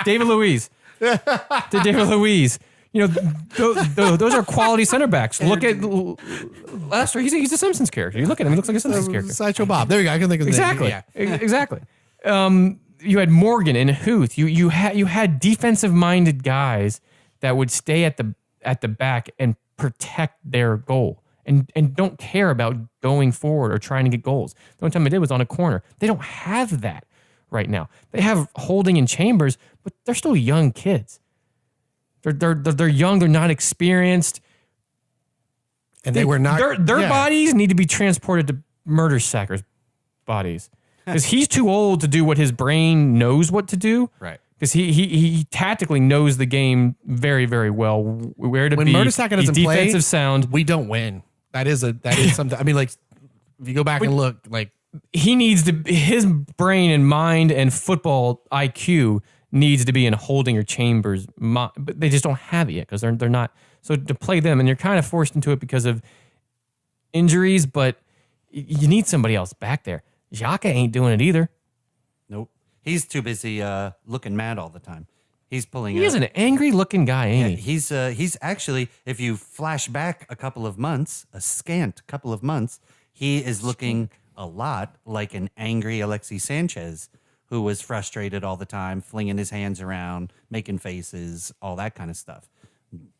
David Luiz. David Luiz. Those are quality center backs. Look at last year. He's a Simpsons character. You look at him, he looks like a Simpsons character. Sideshow Bob. There you go. I can think of the name. Yeah. Exactly. You had Morgan and Huth. You had defensive minded guys that would stay at the back and protect their goal and don't care about going forward or trying to get goals. The only time they did was on a corner. They don't have that right now. They have Holding and Chambers, but they're still young kids. They're young. They're not experienced. And they were not. Their bodies need to be transported to Mertesacker's bodies because he's too old to do what his brain knows what to do. Right. Because he tactically knows the game very, very well. Where to When be. Mertesacker doesn't He's play, defensive sound. we don't win. That is something. I mean, like, if you go back and look, like, He needs to. His brain and mind and football IQ needs to be in Holding or Chambers, but they just don't have it yet because they're not. So to play them, and you're kind of forced into it because of injuries, but you need somebody else back there. Xhaka ain't doing it either. Nope. He's too busy looking mad all the time. He's pulling. He is an angry looking guy, ain't he? He's actually, if you flash back a couple of months, a scant couple of months, he is looking a lot like an angry Alexis Sanchez, who was frustrated all the time, flinging his hands around, making faces, all that kind of stuff.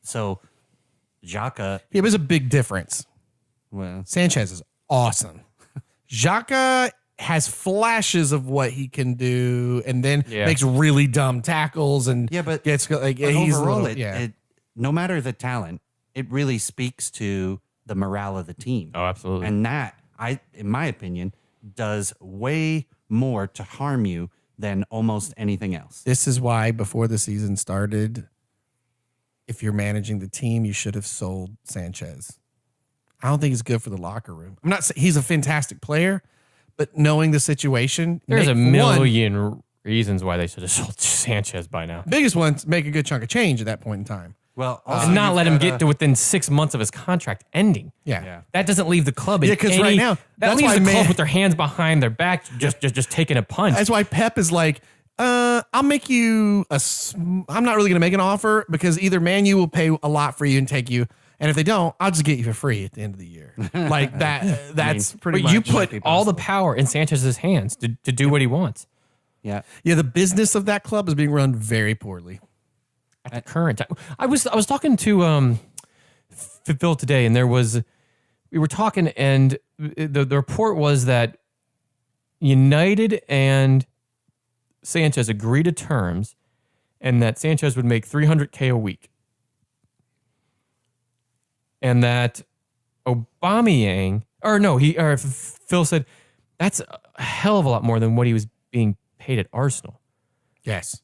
So, Xhaka, it was a big difference. well, Sanchez is awesome. Xhaka has flashes of what he can do, and then makes really dumb tackles, and gets like he's overall, a little, no matter the talent, it really speaks to the morale of the team. Oh, absolutely. And that, in my opinion, does way more to harm you than almost anything else. This is why before the season started, if you're managing the team, you should have sold Sanchez. I don't think he's good for the locker room. I'm not saying he's a fantastic player, but knowing the situation, There's a million reasons why they should have sold Sanchez by now. Biggest ones, make a good chunk of change at that point in time. Well, And not let him get to within 6 months of his contract ending. Yeah. That doesn't leave the club in because right now, that that's leaves why the club with their hands behind their back, just taking a punch. That's why Pep is like, I'll make you I'm not really going to make an offer because either Man U will pay a lot for you and take you, and if they don't, I'll just get you for free at the end of the year. Like that. That's pretty But much. you put all the power in Sanchez's hands to do what he wants. yeah. Yeah, the business of that club is being run very poorly. At the current time, I was talking to Phil today, and we were talking, and the report was that United and Sanchez agreed to terms, and that Sanchez would make $300K a week, and that Phil said that's a hell of a lot more than what he was being paid at Arsenal. Yes.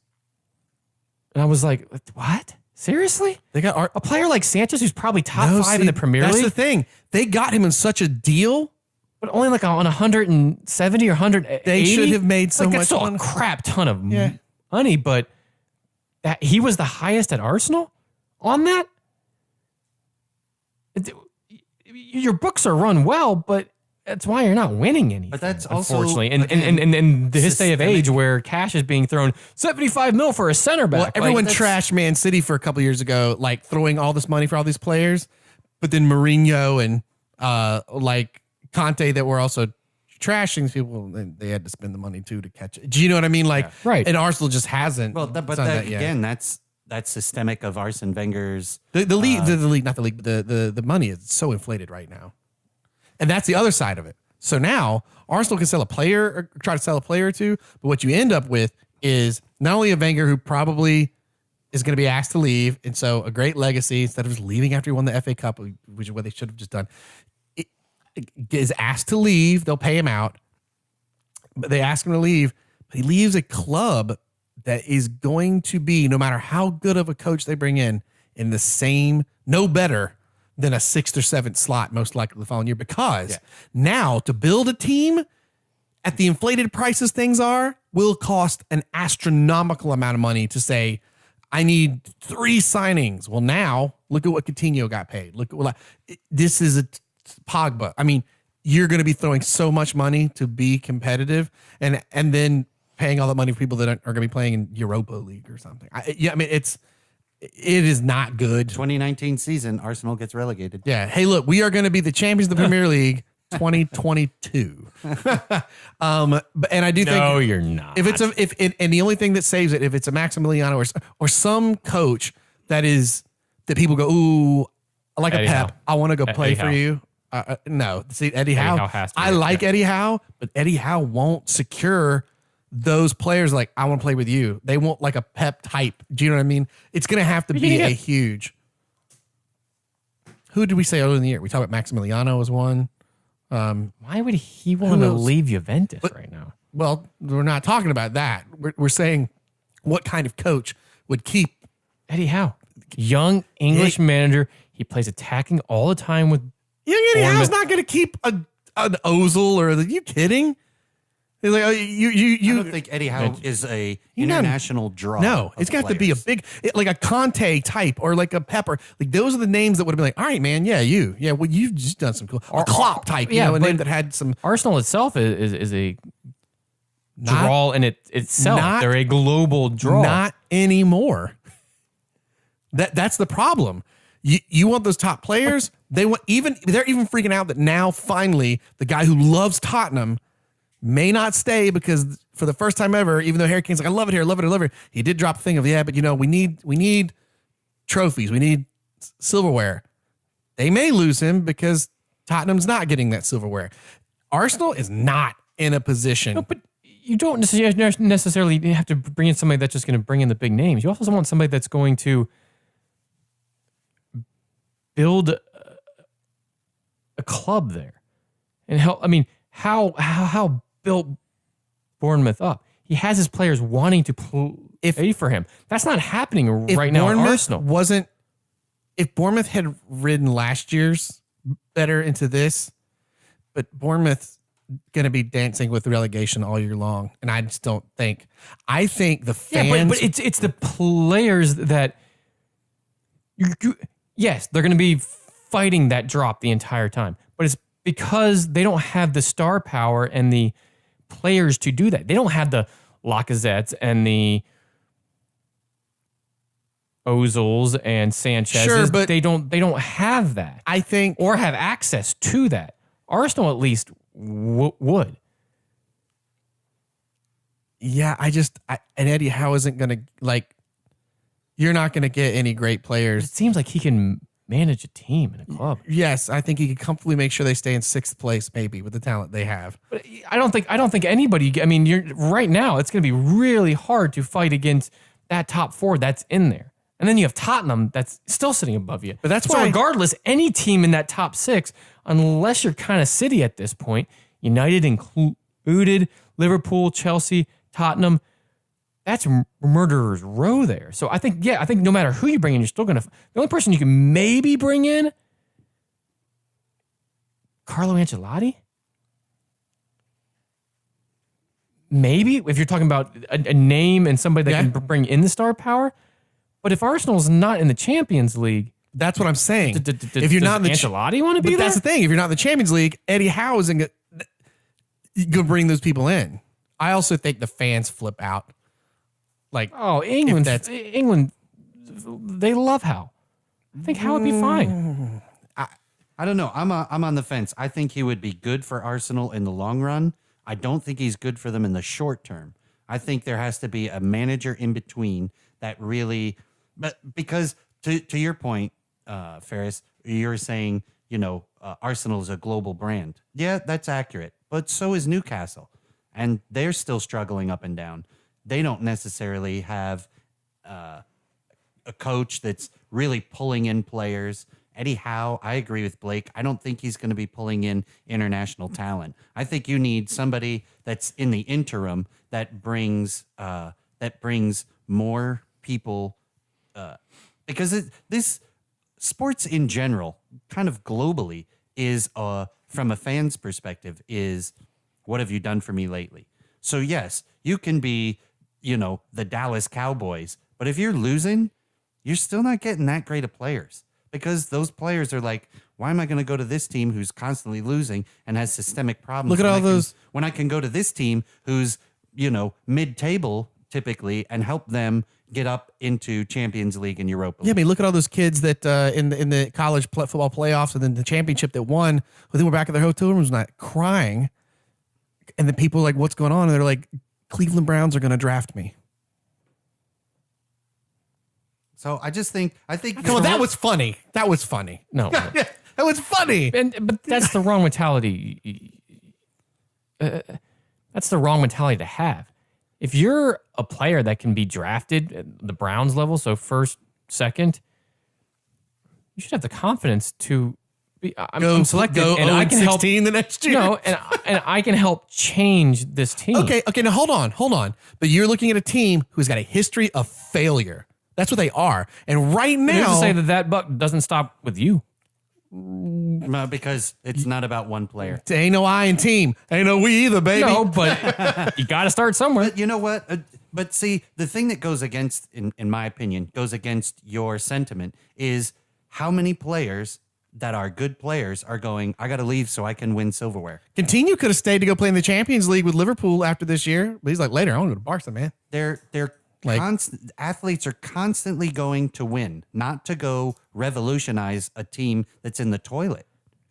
And I was like, what? Seriously? They got A player like Sanchez, who's probably top five in the Premier League? That's the thing. They got him in such a deal. But only like on 170 or 180? They should have made so like, much that's still money. a crap ton of money, but that he was the highest at Arsenal on that? Your books are run well, but that's why you're not winning anything. But that's also, unfortunately, again, and this day of age where cash is being thrown, $75 million for a center back. Well, everyone trashed Man City for a couple years ago, like throwing all this money for all these players, but then Mourinho and like Conte that were also trashing these people, and they had to spend the money too to catch it. Do you know what I mean? Like, right. And Arsenal just hasn't. Well, but done that yet. again, that's systemic of Arsene Wenger's. The league, the league, not the league, but the money is so inflated right now, and that's the other side of it. So now Arsenal can sell a player or try to sell a player or two, but what you end up with is not only a Wenger who probably is going to be asked to leave, and so a great legacy instead of just leaving after he won the FA Cup, which is what they should have just done. Is asked to leave, they'll pay him out, but they ask him to leave, but he leaves a club that is going to be, no matter how good of a coach they bring in the same, no better than a 6th or 7th slot, most likely the following year, because now to build a team at the inflated prices things are will cost an astronomical amount of money to say, I need 3 signings. Well, now look at what Coutinho got paid. Look at what this is a Pogba. I mean, you're going to be throwing so much money to be competitive, and then paying all that money for people that are going to be playing in Europa League or something. I mean, it is not good. 2019 season, Arsenal gets relegated. Yeah. Hey, look, we are going to be the champions of the Premier League 2022. And I do think no, you're not. and the only thing that saves it, if it's a Maximiliano or some coach that people go, ooh, I like Eddie a Pep. Howe. I want to go play Eddie for Howe. you. No, see, Eddie Howe. Howe has to be I it, like yeah. Eddie Howe, but Eddie Howe won't secure those players like, I want to play with you. They won't like a Pep type. Do you know what I mean? It's going to have to be Yeah. a huge. Who did we say earlier in the year? We talked about Maximiliano as one. Why would he want to else? leave Juventus right now? Well, we're not talking about that. We're saying what kind of coach would keep. Eddie Howe, young English manager. He plays attacking all the time with. Young Eddie Bournemouth. Howe's not going to keep an Ozil or are you kidding? He's like, I don't think Eddie Howe is a international draw. No, it's got to be a big, like a Conte type or like a Pepper. Like those are the names that would have been like, all right, man, yeah, well, you've just done some cool. Or Klopp type, yeah, a name but that had some. Arsenal itself is a draw in itself. They're a global draw. Not anymore. That's the problem. You want those top players. They're even freaking out that now finally the guy who loves Tottenham may not stay because for the first time ever, even though Harry Kane's like, I love it here, I love it, he did drop the thing of, but we need trophies. We need silverware. They may lose him because Tottenham's not getting that silverware. Arsenal is not in a position. No, but you don't necessarily have to bring in somebody that's just going to bring in the big names. You also want somebody that's going to build a club there and help. I mean, how built Bournemouth up? He has his players wanting to play for him. That's not happening right now at Arsenal. If Bournemouth had ridden last year's better into this, but Bournemouth going to be dancing with relegation all year long, and I just don't think. I think the fans. Yeah, but it's the players that. Yes, they're going to be fighting that drop the entire time, but it's because they don't have the star power and the players to do that. They don't have the Lacazettes and the Ozils and Sanchez's. Sure, but they don't have that. I think, or have access to that. Arsenal at least would. Yeah, and Eddie Howe isn't going to like. You're not going to get any great players. It seems like he can manage a team in a club. Yes, I think he could comfortably make sure they stay in sixth place, maybe with the talent they have. But I don't think anybody. I mean, you're right now. It's going to be really hard to fight against that top four that's in there, and then you have Tottenham that's still sitting above you. But that's so why, regardless, any team in that top six, unless you're kind of City at this point, United included, Liverpool, Chelsea, Tottenham. That's murderer's row there. So I think no matter who you bring in, you're still going to. The only person you can maybe bring in, Carlo Ancelotti. Maybe if you're talking about a name and somebody that can bring in the star power. But if Arsenal's not in the Champions League, that's what I'm saying. If you're not in the Ancelotti want to be there, that's the thing. If you're not in the Champions League, Eddie Howe isn't going to bring those people in. I also think the fans flip out. Like, England, they love Howe. I think Howe would be fine. I don't know. I'm on the fence. I think he would be good for Arsenal in the long run. I don't think he's good for them in the short term. I think there has to be a manager in between that really, but because to your point, Ferris, you're saying, Arsenal is a global brand. Yeah, that's accurate. But so is Newcastle. And they're still struggling up and down. They don't necessarily have a coach that's really pulling in players. Eddie Howe, I agree with Blake. I don't think he's going to be pulling in international talent. I think you need somebody that's in the interim that brings more people because this sports in general, kind of globally, is from a fan's perspective is what have you done for me lately? So yes, you can be the Dallas Cowboys. But if you're losing, you're still not getting that great of players because those players are like, why am I going to go to this team who's constantly losing and has systemic problems? Look at all those. When I can go to this team who's, mid-table typically and help them get up into Champions League and Europa League. Yeah, I mean, look at all those kids that in the college football playoffs and then the championship that won, but they were back at their hotel rooms not crying. And the people are like, what's going on? And they're like, Cleveland Browns are going to draft me. So I think Come on, that was funny. That was funny. No. That was funny. But that's the wrong mentality. That's the wrong mentality to have. If you're a player that can be drafted at the Browns level, so first, second, you should have the confidence to be. I'm selected, go and I can help. the next year. No, and I can help change this team. Okay. Now hold on. But you're looking at a team who's got a history of failure. That's what they are. And right Who's to now, say that buck doesn't stop with you? because it's not about one player. ain't no I in team. Ain't no we either, baby. No, but you got to start somewhere. But you know what? But see, the thing that goes against, in my opinion, goes against your sentiment is how many players that are good players are going, I got to leave so I can win silverware. Coutinho could have stayed to go play in the Champions League with Liverpool after this year, but he's like, later, I want to go to Barca, man. They're athletes are constantly going to win, not to go revolutionize a team that's in the toilet.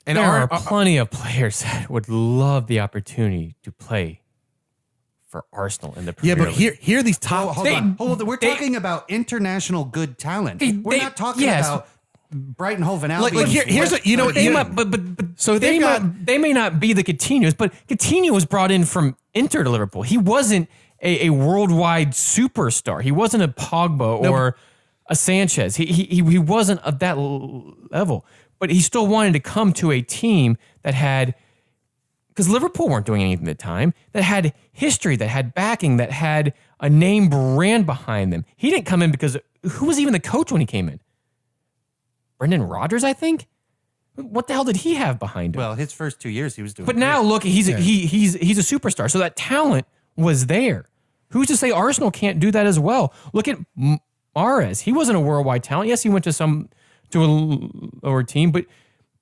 And there are plenty of players that would love the opportunity to play for Arsenal in the Premier League. Here are these top. Hold on. We're talking about international good talent. We're not talking about Brighton Hove and Albion. Here's what you know. So they may not be the Coutinhos, but Coutinho was brought in from Inter to Liverpool. He wasn't a worldwide superstar. He wasn't a Pogba or a Sanchez. He wasn't of that level. But he still wanted to come to a team that had, because Liverpool weren't doing anything at the time, that had history, that had backing, that had a name brand behind them. He didn't come in because, who was even the coach when he came in? Brendan Rodgers, I think? What the hell did he have behind him? Well, his first 2 years he was doing But great. now look, he's a superstar. So that talent was there. Who's to say Arsenal can't do that as well? Look at Mahrez. He wasn't a worldwide talent. Yes, he went to a lower team, but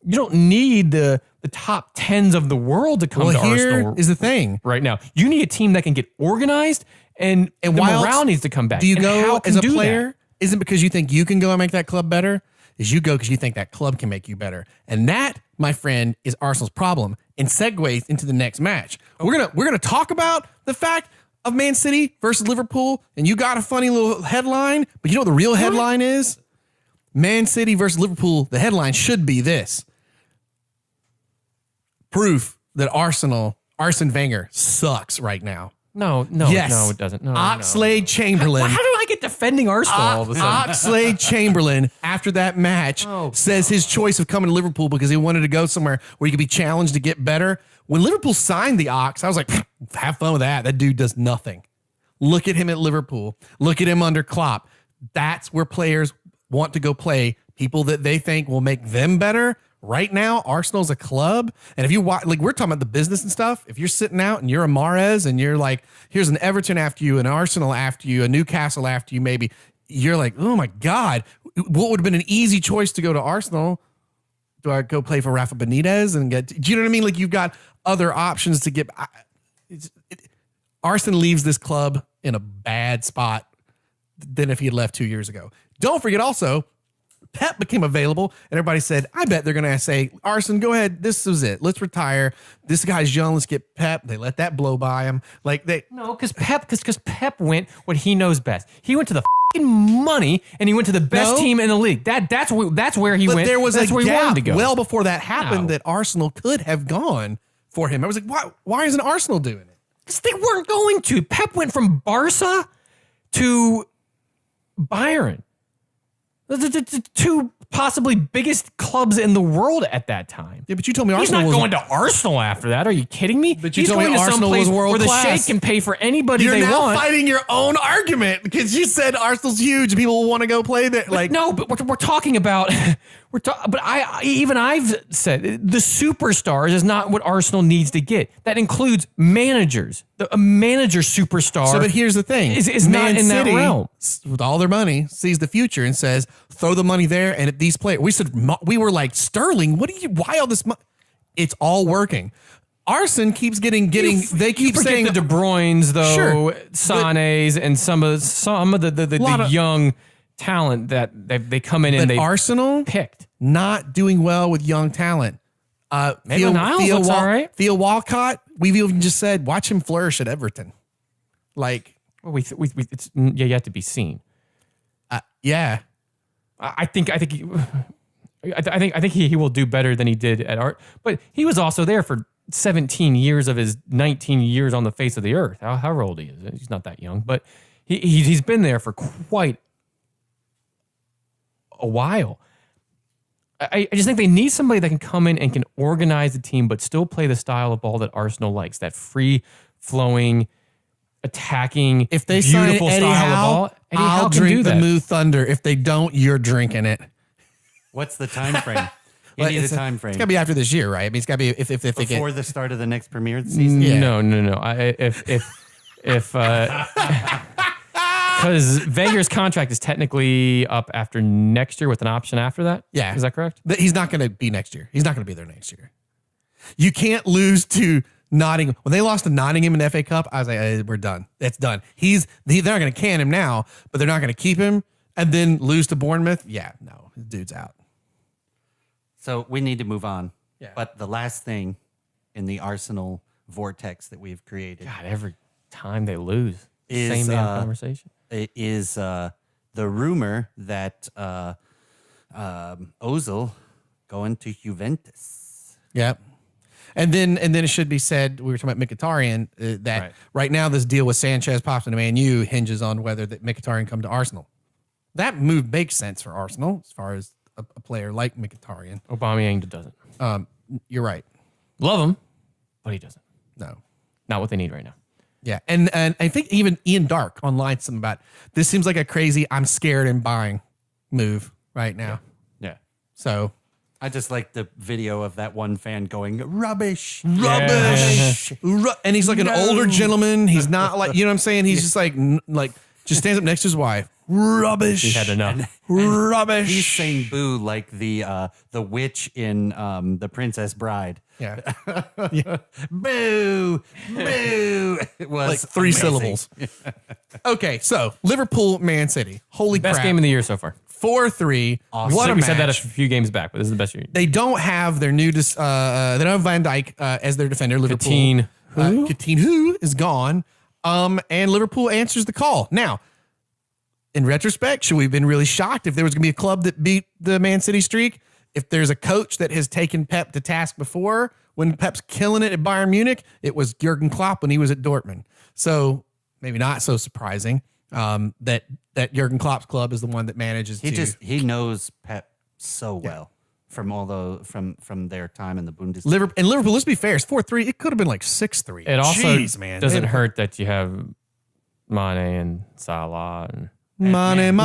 you don't need the top tens of the world to come to Arsenal. Is the thing right now. You need a team that can get organized, and the morale needs to come back. Do you and go as a player? That? Isn't because you think you can go and make that club better? Is you go because you think that club can make you better? And that, my friend, is Arsenal's problem, and segues into the next match. Okay. We're gonna talk about the fact of Man City versus Liverpool, and you got a funny little headline, but you know what the real headline is? Man City versus Liverpool. The headline should be this: proof that Arsene Wenger sucks right now. No, it doesn't. No, Oxlade-Chamberlain. How do I get defending Arsenal all of a sudden? Oxlade-Chamberlain, after that match, says his choice of coming to Liverpool because he wanted to go somewhere where he could be challenged to get better. When Liverpool signed the Ox, I was like, have fun with that. That dude does nothing. Look at him at Liverpool. Look at him under Klopp. That's where players want to go play, people that they think will make them better. Right now, Arsenal's a club. And if you watch, like we're talking about the business and stuff, if you're sitting out and you're a Mahrez and you're like, here's an Everton after you, an Arsenal after you, a Newcastle after you, maybe you're like, oh my God, what would have been an easy choice to go to Arsenal? Do I go play for Rafa Benitez and get, do you know what I mean? Like you've got other options to get. Arsene leaves this club in a bad spot than if he had left 2 years ago. Don't forget also, Pep became available, and everybody said, I bet they're going to say, Arsene, go ahead. This was it. Let's retire. This guy's young. Let's get Pep. They let that blow by him. Because Pep went what he knows best. He went to the money, and he went to the best team in the league. That's where he went. There was that's a where he gap wanted to go. well before that happened that Arsenal could have gone for him. I was like, why isn't Arsenal doing it? Because they weren't going to. Pep went from Barca to Bayern. The two possibly biggest clubs in the world at that time. Yeah, but you told me He's Arsenal not going to Arsenal after that. Are you kidding me? But you told me Arsenal was world where the class. Sheikh can pay for anybody they want. You're now fighting your own argument because you said Arsenal's huge. People will want to go play there. But we're talking about. I've said the superstars is not what Arsenal needs to get. That includes managers. A manager superstar. So, but here's the thing: is not in that realm. With all their money, sees the future and says, "Throw the money there." And at these players, we were like, Sterling, why all this money? It's all working. Arsene keeps getting. They keep saying the De Bruynes, though, sure, Sané's, and some of the young talent that they come in and they Arsenal picked. Not doing well with young talent. Theo right. Theo Walcott, we've even just said, watch him flourish at Everton. Like, it's yet to be seen. Yeah, I think he will do better than he did at Art. But he was also there for 17 years of his 19 years on the face of the earth. However old he is, he's not that young, but he's been there for quite a while. I just think they need somebody that can come in and can organize the team, but still play the style of ball that Arsenal likes. That free flowing, attacking, if they sign beautiful Eddie style Howe, of ball. Eddie Howe I'll can do drink the that. Moo Thunder. If they don't, you're drinking it. What's the time frame? You need a time frame. It's gotta be after this year, right? I mean, it's gotta be if they get Before the start of the next Premier season. Yeah. No. If because Wenger's contract is technically up after next year with an option after that. Yeah. Is that correct? He's not going to be next year. He's not going to be there next year. You can't lose to Nottingham. When they lost to Nottingham in the FA Cup, I was like, we're done. It's done. They're not going to can him now, but they're not going to keep him and then lose to Bournemouth. Yeah, no, the dude's out. So we need to move on. Yeah. But the last thing in the Arsenal vortex that we've created God, every time they lose, Is, same damn conversation. is the rumor that Ozil going to Juventus. Yep. And then it should be said, we were talking about Mkhitaryan, that right now this deal with Sanchez pops into Man U hinges on whether that Mkhitaryan come to Arsenal. That move makes sense for Arsenal as far as a player like Mkhitaryan. Aubameyang doesn't. You're right. Love him, but he doesn't. No. Not what they need right now. Yeah. And I think even Ian Dark online something about this seems like a crazy I'm scared and buying move right now. Yeah. So I just like the video of that one fan going, rubbish. rubbish. And he's like an older gentleman. He's not like, you know what I'm saying? He's just like just stands up next to his wife. Rubbish. He had enough. Rubbish. He's saying boo like the witch in The Princess Bride. Yeah. Boo, boo. It was Like three amazing. syllables. Okay, so Liverpool, Man City. Holy Best crap. game of the year so far. 4-3. Awesome. What a we match. said that a few games back, but this is the best year. They don't have their new, they don't have Van Dijk as their defender. Liverpool. Coutinho is gone. And Liverpool answers the call. Now, in retrospect, should we have been really shocked if there was going to be a club that beat the Man City streak? If there's a coach that has taken Pep to task before, when Pep's killing it at Bayern Munich, it was Jurgen Klopp when he was at Dortmund. So maybe not so surprising that Jurgen Klopp's club is the one that manages He knows Pep so well from their time in the Bundesliga. And Liverpool, let's be fair, it's 4-3. It could have been like 6-3. It also Jeez, man. doesn't hurt that you have Mane and Salah and Mane.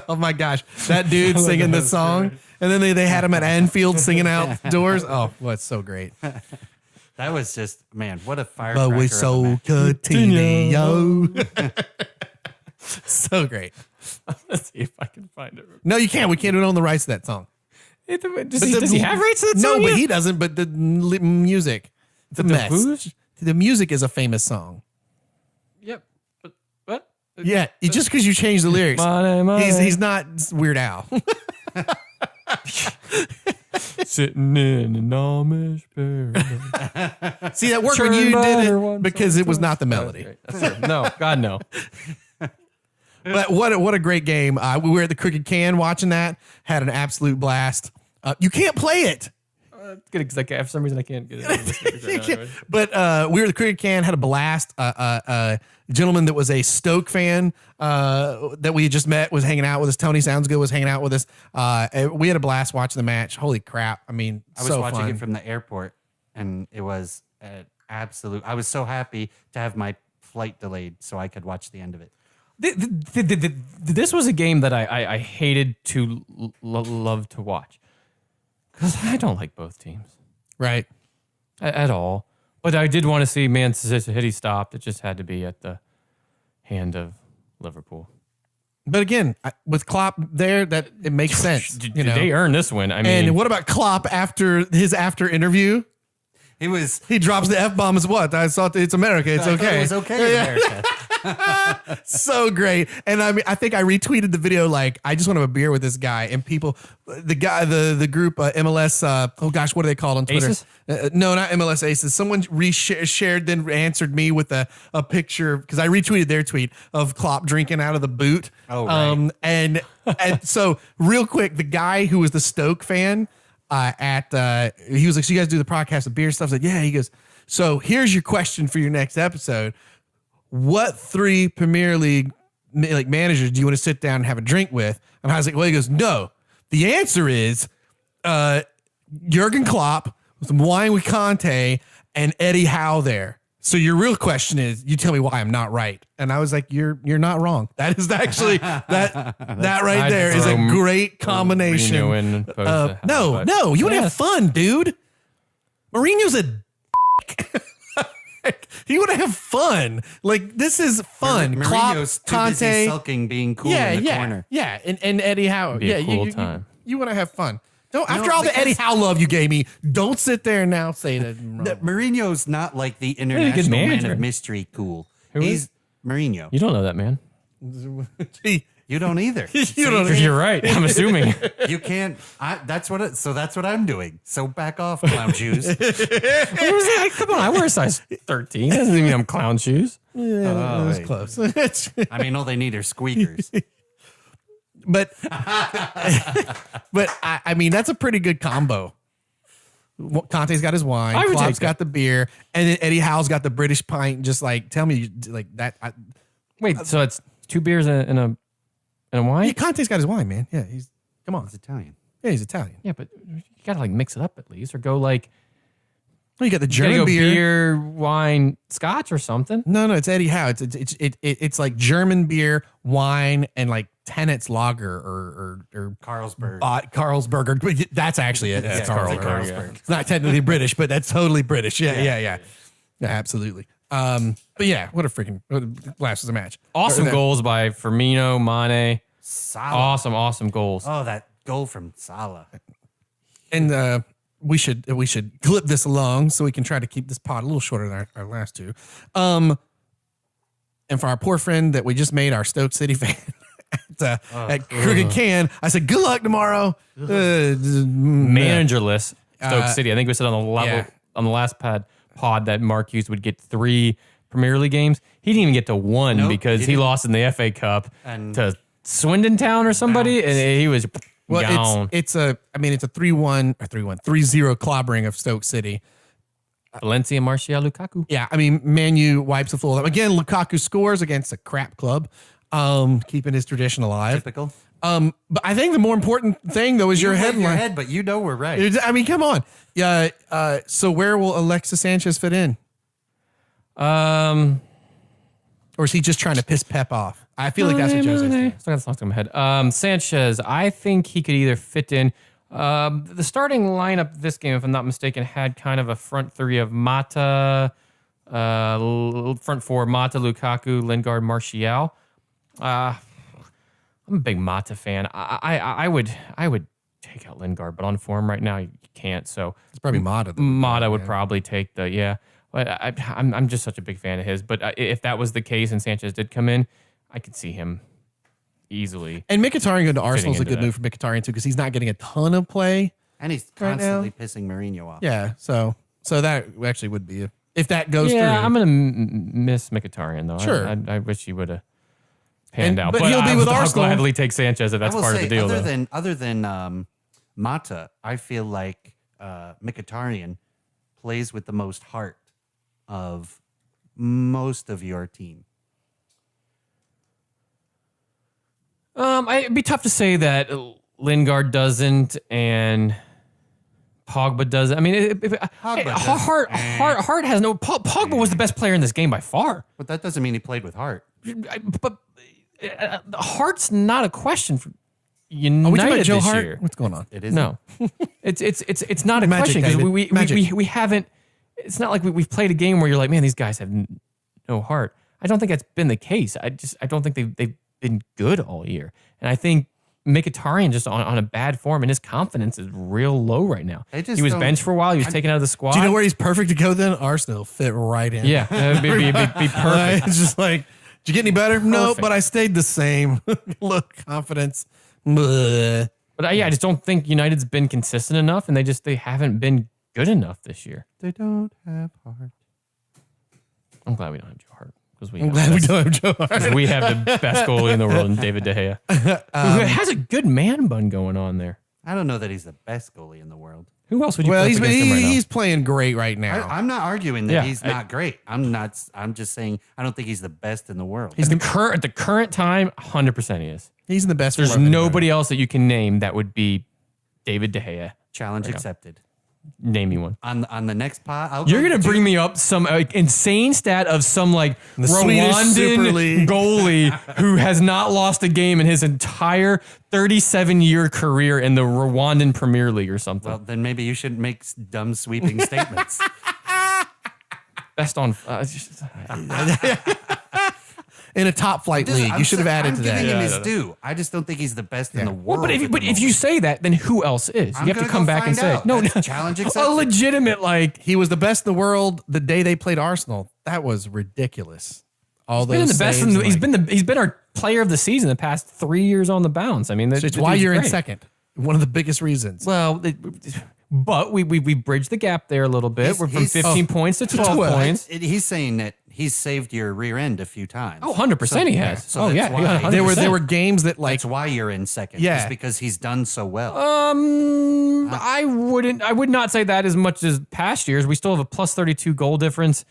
Oh my gosh. That dude singing the song. And then they had him at Anfield singing outdoors. Oh, well, it's so great. That was just, man, what a firecracker. But we of a so match. Coutinho. So great. Let's see if I can find it. No, you can't. We can't own the rights to that song. Does he have rights to that No, song? but yet? he doesn't. But the music, it's a mess. who's? The music is a famous song. Yep. But what? Yeah, just because you change the lyrics, Mane. he's not Weird Al. Sitting in an Amish paradise. See, that worked when you did it because it was not the melody. No, God, no. But what a great game. We were at the Crooked Can watching that. Had an absolute blast. You can't play it. It's good because for some reason I can't get it. But we were at the Cricket Can, had a blast. A gentleman that was a Stoke fan that we had just met was hanging out with us. Tony Sounds Good was hanging out with us. We had a blast watching the match. Holy crap. I mean, I was so watching fun. it from the airport, and it was an absolute. I was so happy to have my flight delayed so I could watch the end of it. This was a game that I hated to love to watch because I don't like both teams. Right. At all. But I did want to see Man City stopped. It just had to be at the hand of Liverpool. But again, with Klopp there, that it makes sense. Did you know? they earn this win? I mean, And what about Klopp after his interview? It was. He drops the F-bomb as what? I thought it's America. It's I thought okay. it was okay in America. So great. And I mean, I think I retweeted the video like, I just want to have a beer with this guy. And people, the group MLS, oh gosh, what are they called on Twitter? Aces? No, not MLS Aces. Someone shared, then answered me with a picture, because I retweeted their tweet of Klopp drinking out of the boot. Oh, right. And so real quick, the guy who was the Stoke fan he was like, so you guys do the podcast of beer stuff? I was like, yeah. He goes, so here's your question for your next episode. What 3 Premier League managers do you want to sit down and have a drink with? And I was like, well, he goes, no. The answer is Jurgen Klopp, with some wine with Conte, and Eddie Howe there. So your real question is, you tell me why I'm not right. And I was like, you're not wrong. That is actually that right there is a great combination. No, you want to have fun, dude. Mourinho's a you want to have fun. Like, this is fun. Mourinho's too Conte, busy sulking, being cool in the corner. Yeah, and Eddie Howe. Be a cool time. You want to have fun. Don't, after all the Eddie Howe love you gave me, don't sit there and now say that. Mourinho's not like the international man of mystery cool. He's Mourinho. You don't know that, man. You don't either. You're right. I'm assuming. You can't. That's what I'm doing. So back off, clown shoes. Come on, I wear a size 13. That doesn't mean I'm clown shoes. Yeah, that was close. I mean, all they need are squeakers. But I mean, that's a pretty good combo. Conte's got his wine, Klopp's got the beer, and then Eddie Howe's got the British pint. Just like, tell me, like that. Wait, so it's 2 beers and a wine? Yeah, Conte's got his wine, man. Yeah, he's Italian. Yeah, he's Italian. Yeah, but you gotta like mix it up at least, or go like. Well, you got the German beer, wine, scotch, or something. No, it's Eddie Howe. It's like German beer, wine, and like Tennant's Lager or Carlsberg. Carlsberg. That's actually it. It's Carlsberg. Yeah. It's not technically British, but that's totally British. Yeah, absolutely. But yeah, what last was a match. Awesome goals by Firmino, Mane. Salah. Awesome goals. Oh, that goal from Salah. And we should clip this along so we can try to keep this pod a little shorter than our last two. And for our poor friend that we just made our Stoke City fan at Crooked Can, I said, good luck tomorrow. Managerless Stoke City. I think we said on the last pod that Mark Hughes would get 3 Premier League games. He didn't even get to 1 because he lost in the FA Cup to Swindon Town or somebody, and he was gone. It's a 3-0 clobbering of Stoke City. Valencia, Martial, Lukaku. Yeah, I mean, Man U wipes the floor. Again, Lukaku scores against a crap club, keeping his tradition alive. Typical. But I think the more important thing, though, is your headline. But you know we're right. I mean, come on. Yeah. So where will Alexis Sanchez fit in? Or is he just trying to piss Pep off? I feel like that's what Jose's doing. That's not in my head. Sanchez, I think he could either fit in. The starting lineup this game, if I'm not mistaken, had kind of a front 3 of Mata, front 4, Mata, Lukaku, Lingard, Martial. I'm a big Mata fan. I would take out Lingard, but on form right now you can't. So it's probably Mata. Mata would probably take the But I'm just such a big fan of his. But if that was the case and Sanchez did come in, I could see him easily. And Mkhitaryan going to Arsenal is a good move for Mkhitaryan too, because he's not getting a ton of play. And he's constantly pissing Mourinho off. Yeah, so that actually would be if that goes through. Yeah, I'm going to miss Mkhitaryan though. Sure. I wish he would have panned out. But he'll be with Arsenal. I'll gladly take Sanchez if that's part of the deal. Other than Mata, I feel like Mkhitaryan plays with the most heart of most of your team. It'd be tough to say that Lingard doesn't and Pogba doesn't. I mean, Hart has no. Pogba was the best player in this game by far. But that doesn't mean he played with heart. But Hart's not a question for United. Are we talking about Joe this Hart? year. What's going on? It is no. It's not a question because we haven't. It's not like we've played a game where you're like, man, these guys have no heart. I don't think that's been the case. I don't think they've been good all year. And I think Mkhitaryan just on a bad form and his confidence is real low right now. He was benched for a while. He was taken out of the squad. Do you know where he's perfect to go then? Arsenal fit right in. Yeah, it'd be perfect. It's just like, Did you get any better? No, Perfect. but I stayed the same. Look, confidence. Bleh. But I just don't think United's been consistent enough, and they haven't been good enough this year. They don't have heart. I'm glad we don't have Joe Hart because I'm glad we don't have Joe Hart. we have the best goalie in the world, in David De Gea, who has a good man bun going on there. I don't know that he's the best goalie in the world. Who else would you Well, put up against him right now? he's playing great right now. I'm not arguing that Yeah, he's not great. I'm just saying I don't think he's the best in the world. At the current time, 100% he is. He's in the best. There's form of nobody else that you can name that would be David De Gea. Challenge accepted. Name me one. On the next pot, You're gonna bring me up some insane stat of some The Swedish Super Rwandan League. goalie who has not lost a game in his entire 37-year career in the Rwandan Premier League or something. Well, then maybe you shouldn't make dumb sweeping statements. Best on. in a top flight league. You should have added to I'm that. giving him his due. I just don't think he's the best in the world. But if you say that, then who else is? I'm You have to gonna come go back and find say out. no. That's challenge A accepted. legitimate He was the best in the world the day they played Arsenal. That was ridiculous. All been those the best. saves, He's been our player of the season the past 3 years on the bounce. I mean, It's why you're in second. One of the biggest reasons. Well, but we bridged the gap there a little bit. We're from He's- 15 points to 12 12. points. He's saying that he's saved your rear end a few times. Oh, 100% he has. So Oh, that's yeah. why- Yeah, there 100%. were games that That's why you're in second. Yeah. It's because he's done so well. I would not say that as much as past years. We still have a plus 32 goal difference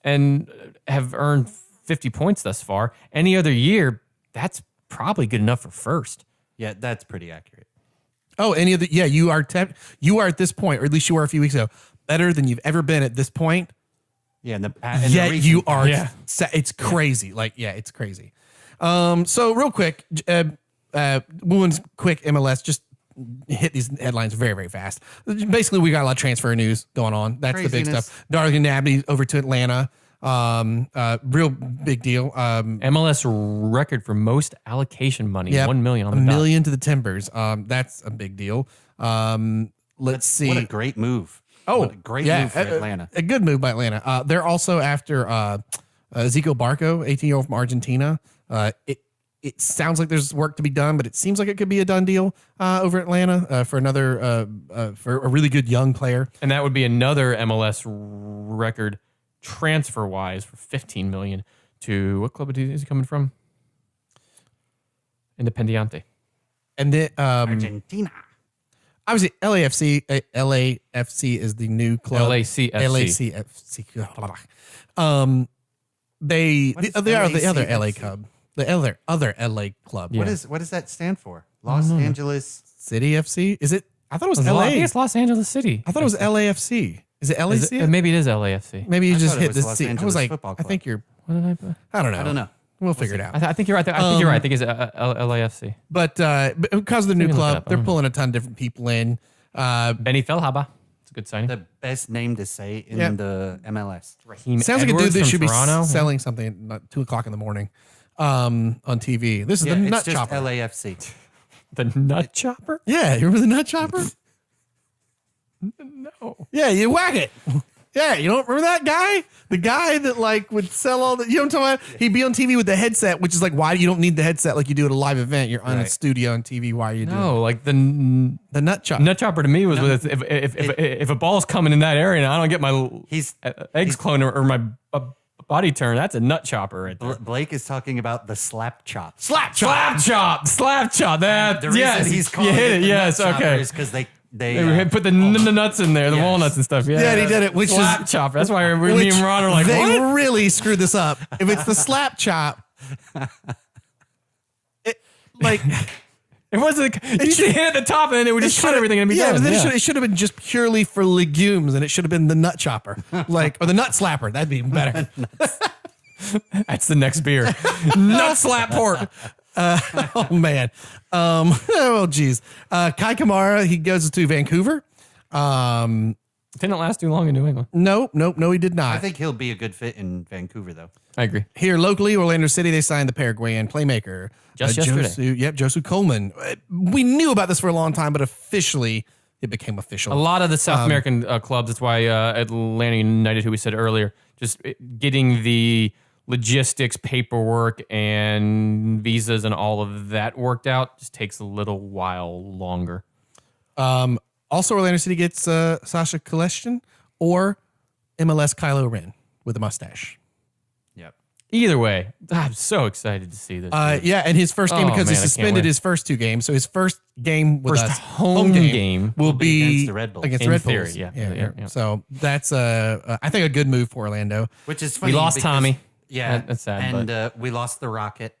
and have earned 50 points thus far. Any other year, that's probably good enough for first. Yeah, that's pretty accurate. Oh, any of the you are at this point, or at least you were a few weeks ago, better than you've ever been at this point. Yeah, in the Yet recent you are. Yeah. It's crazy. It's crazy. So real quick, Women's quick MLS. Just hit these headlines very, very fast. Basically, we got a lot of transfer news going on. That's the big Craziness. stuff. Darlene Nabby over to Atlanta. Real big deal. MLS record for most allocation money, Yep, 1 million on the $1 dot. million to the Timbers. That's a big deal. Let's see. What a great move. Oh, What a great yeah, move for Atlanta. A good move by Atlanta. They're also after Zico Barco, 18-year-old from Argentina. It sounds like there's work to be done, but it seems like it could be a done deal over Atlanta for another for a really good young player. And that would be another MLS record transfer wise for 15 million to what club is he coming from? Independiente. And then Argentina. obviously LAFC is the new club. LACFC. LACFC. They What is are the other LA LACFC? club. The other LA club. Yeah. What does that stand for? Los Angeles. City FC? Is it? I thought it was LA. I think it's Los Angeles City. I thought it was LAFC. Is it Is LAC? it- maybe it is LAFC. Maybe you I just thought it hit was the Los C. I Angeles was like, Football I Club. think you're. What did I put? I don't know. I don't know. We'll figure it out. I think you're right. I think you're right. I think it's LAFC. But because of the new Let me look it club, up. they're pulling a ton of different people in. Benny Feilhaber. It's a good signing. The best name to say in Yeah. the MLS. Raheem Sounds like a dude Edwards that from should Toronto. be selling something at about 2:00 in the morning on TV. This is Yeah, the it's Nut just Chopper. LAFC. The Nut Chopper? Yeah, you remember the Nut Chopper? No. Yeah, you whack it. Yeah, you don't remember that guy? The guy that like would sell all the, you know what I'm talking about? He'd be on TV with the headset, which is like, why you don't need the headset like you do at a live event. You're on a Right. studio on TV. Why are you doing No, like the the Nut Chopper? Nut Chopper to me was with if a ball's coming in that area and I don't get my He's eggs cloned or my body turn, that's a Nut Chopper right there. Blake is talking about the slap chop. Slap chop. Slap chop. That The reason yes, he's calling you hit it. the Yes, nut chopper okay. is because they They put the nuts in there, the Yes. walnuts and stuff. Yeah, Yeah, he did it, which slap is chopper. That's why me which and Ron are like, they what? really screwed this up. If it's the slap chop, like It wasn't. You should hit at the top and then it would just cut everything and be yeah, done. but then Yeah. it should have been just purely for legumes, and it should have been the Nut Chopper, like or the Nut Slapper. That'd be better. That's the next beer. Nut slap port. Oh man. Oh geez. Kai Kamara, he goes to Vancouver. Didn't last too long in New England. No, he did not. I think he'll be a good fit in Vancouver, though. I agree. Here locally, Orlando City, they signed the Paraguayan playmaker. Just yesterday. Josu Coleman. We knew about this for a long time, but officially, it became official. A lot of the South American clubs, that's why Atlanta United, who we said earlier, just getting the logistics, paperwork, and visas and all of that worked out. Just takes a little while longer. Also, Orlando City gets Sasha Kaleshin or MLS Kylo Ren with a mustache. Yep. Either way, I'm so excited to see this. Yeah, and his first game, Oh, because he man, I can't suspended wait. his first 2 games, so his first game with First us, home game will be against the Red Bulls. Against the In Red theory, Bulls. yeah. So that's I think a good move for Orlando. Which is funny. We lost because- Tommy. Yeah. That's sad, And we lost the Rocket.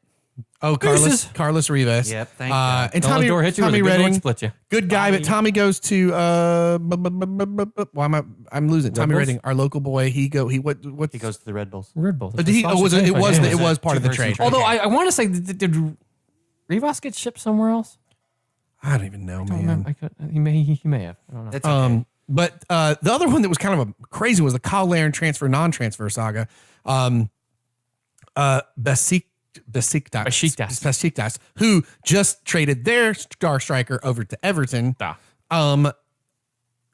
Oh, Carlos Rivas. Yep, thank God. And Don't let Tommy, the door hit you with a Tommy good Lord Redding, split you. good guy, but Tommy goes to why am I'm losing? Tommy Bulls? Redding, our local boy. He goes to the Red Bulls. Red Bull. It was part of the trade. Although I want to say, did Rivas get shipped somewhere else? I don't even know, I don't man. remember. He may have. I don't know. That's okay. But the other one that was kind of a crazy was the Kyle Larin transfer, non-transfer saga. Besiktas, who just traded their star striker over to Everton.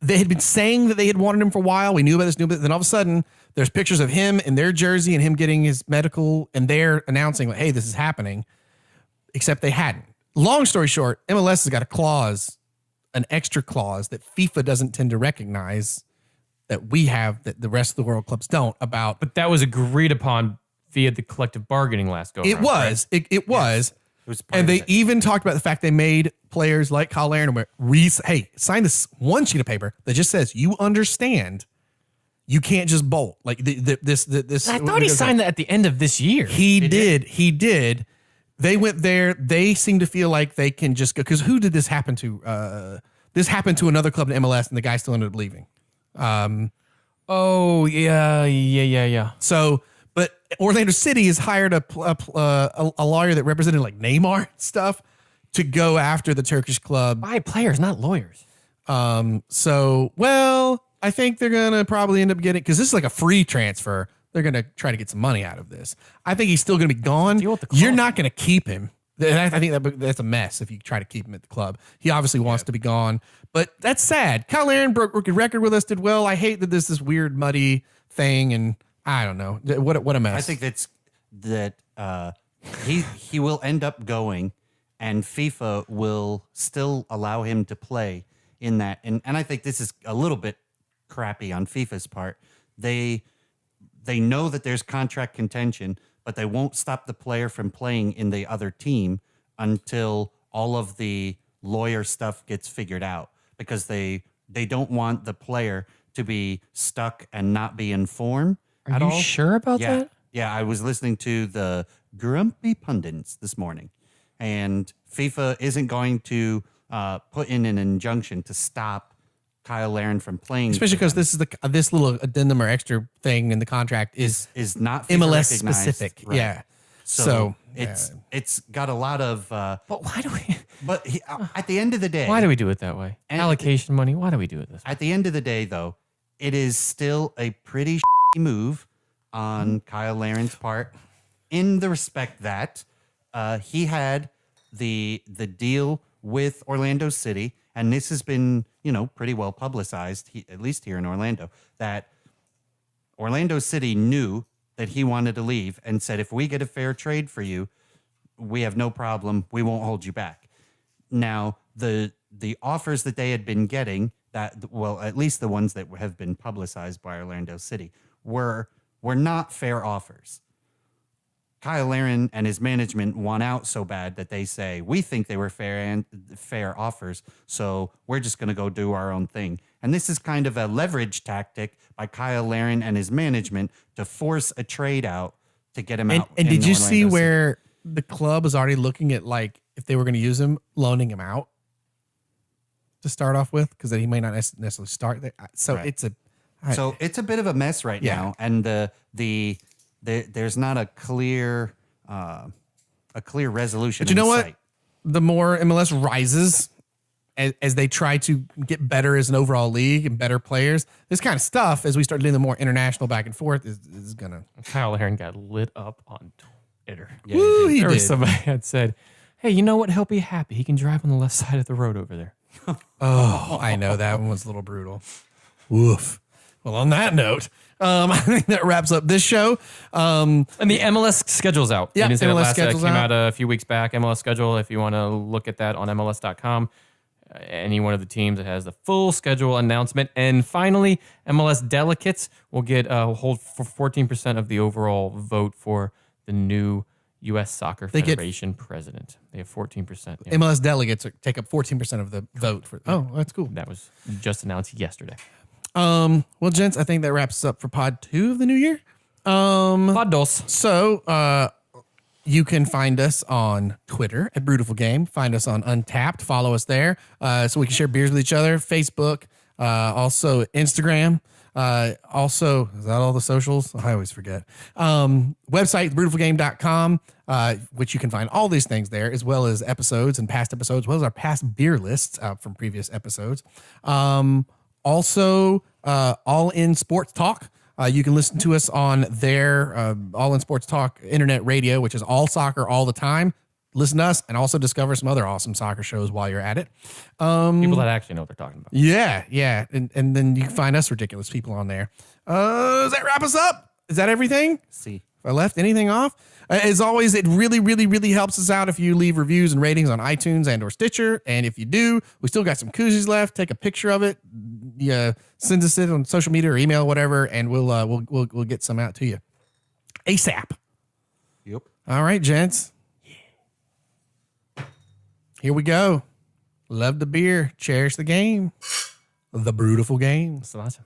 They had been saying that they had wanted him for a while. We knew about this, then all of a sudden there's pictures of him in their jersey and him getting his medical, and they're announcing like, hey, this is happening, except they hadn't. Long story short, MLS has got a clause, an extra clause that FIFA doesn't tend to recognize that we have, that the rest of the world clubs don't, about. But that was agreed upon via the collective bargaining last go. It was. It was. It was part And of they it. even talked about the fact they made players like Kyle Larin where, hey, sign this one sheet of paper that just says you understand you can't just bolt. Like this. I thought he signed that at the end of this year. He did. They went there. They seem to feel like they can just go. Because who did this happen to? This happened to another club in MLS, and the guy still ended up leaving. Oh yeah. So, but Orlando City has hired a lawyer that represented like Neymar and stuff to go after the Turkish club. Buy players, not lawyers. So, well, I think they're gonna probably end up getting, because this is like a free transfer. They're gonna try to get some money out of this. I think he's still gonna be gone. Deal with the club. You're not gonna keep him. I think that's a mess if you try to keep him at the club. He obviously wants to be gone, but that's sad. Kyle Larin broke rookie record with us, did well. I hate that this weird muddy thing, and I don't know what a mess. I think that he will end up going, and FIFA will still allow him to play in that. And I think this is a little bit crappy on FIFA's part. They know that there's contract contention, but they won't stop the player from playing in the other team until all of the lawyer stuff gets figured out, because they don't want the player to be stuck and not be in form at Are all. you sure about that? Yeah, I was listening to the Grumpy Pundits this morning, and FIFA isn't going to put in an injunction to stop Kyle Larin from playing, especially for because them. this little addendum or extra thing in the contract is is not FIFA MLS recognized. specific. Right. Yeah. So it's got a lot of. But why do we? But at the end of the day, Why do we do it that way? And- Allocation money. Why do we do it this way? at the end of the day, though, it is still a pretty move on Kyle Larin's part, in the respect that he had the deal with Orlando City, and this has been pretty well publicized, at least here in Orlando, that Orlando City knew that he wanted to leave and said, if we get a fair trade for you, we have no problem. We won't hold you back. Now, the offers that they had been getting, at least the ones that have been publicized by Orlando City, were not fair offers. Kyle Larin and his management want out so bad that they say, we think they were fair offers, so we're just going to go do our own thing. And this is kind of a leverage tactic by Kyle Larin and his management to force a trade out to get him out. And in did you Orlando see City. where the club was already looking at, like, if they were going to use him, loaning him out to start off with, because he may not necessarily start there. So Right. it's a bit of a mess right Yeah. now, and there's not a clear resolution. But you know in what? sight. The more MLS rises as they try to get better as an overall league and better players, this kind of stuff, as we start doing the more international back and forth, is gonna. Kyle Larin got lit up on Twitter. Yeah, Woo, he There was did. somebody had said, "Hey, you know what? He'll be happy. He can drive on the left side of the road over there." Oh, I know that one was a little brutal. Woof. Well, on that note, I think that wraps up this show. And the MLS schedule's out. Yeah, You didn't say that MLS last, schedule's came out. out a few weeks back. MLS schedule, if you want to look at that on MLS.com. Any one of the teams that has the full schedule announcement. And finally, MLS delegates will get hold for 14% of the overall vote for the new U.S. Soccer Federation president. They have 14%. Yeah. MLS delegates take up 14% of the vote. Oh, that's cool. That was just announced yesterday. Well, gents, I think that wraps us up for pod 2 of the new year. Pod dos. So, you can find us on Twitter at Brewtiful Game. Find us on Untapped. Follow us there so we can share beers with each other. Facebook, also Instagram. Also, is that all the socials? I always forget. Website, brewtifulgame.com, which you can find all these things there, as well as episodes and past episodes, as well as our past beer lists from previous episodes. Also, All In Sports Talk. You can listen to us on their All In Sports Talk internet radio, which is all soccer all the time. Listen to us and also discover some other awesome soccer shows while you're at it. People that actually know what they're talking about. Yeah. And then you can find us ridiculous people on there. Does that wrap us up? Is that everything? See. If I left anything off? As always, it really, really, really helps us out if you leave reviews and ratings on iTunes and or Stitcher. And if you do, we still got some koozies left. Take a picture of it. Yeah, send us it on social media or email, whatever, and we'll get some out to you ASAP. Yep. All right, gents. Here we go. Love the beer. Cherish the game. The Brewtiful Game. That's awesome.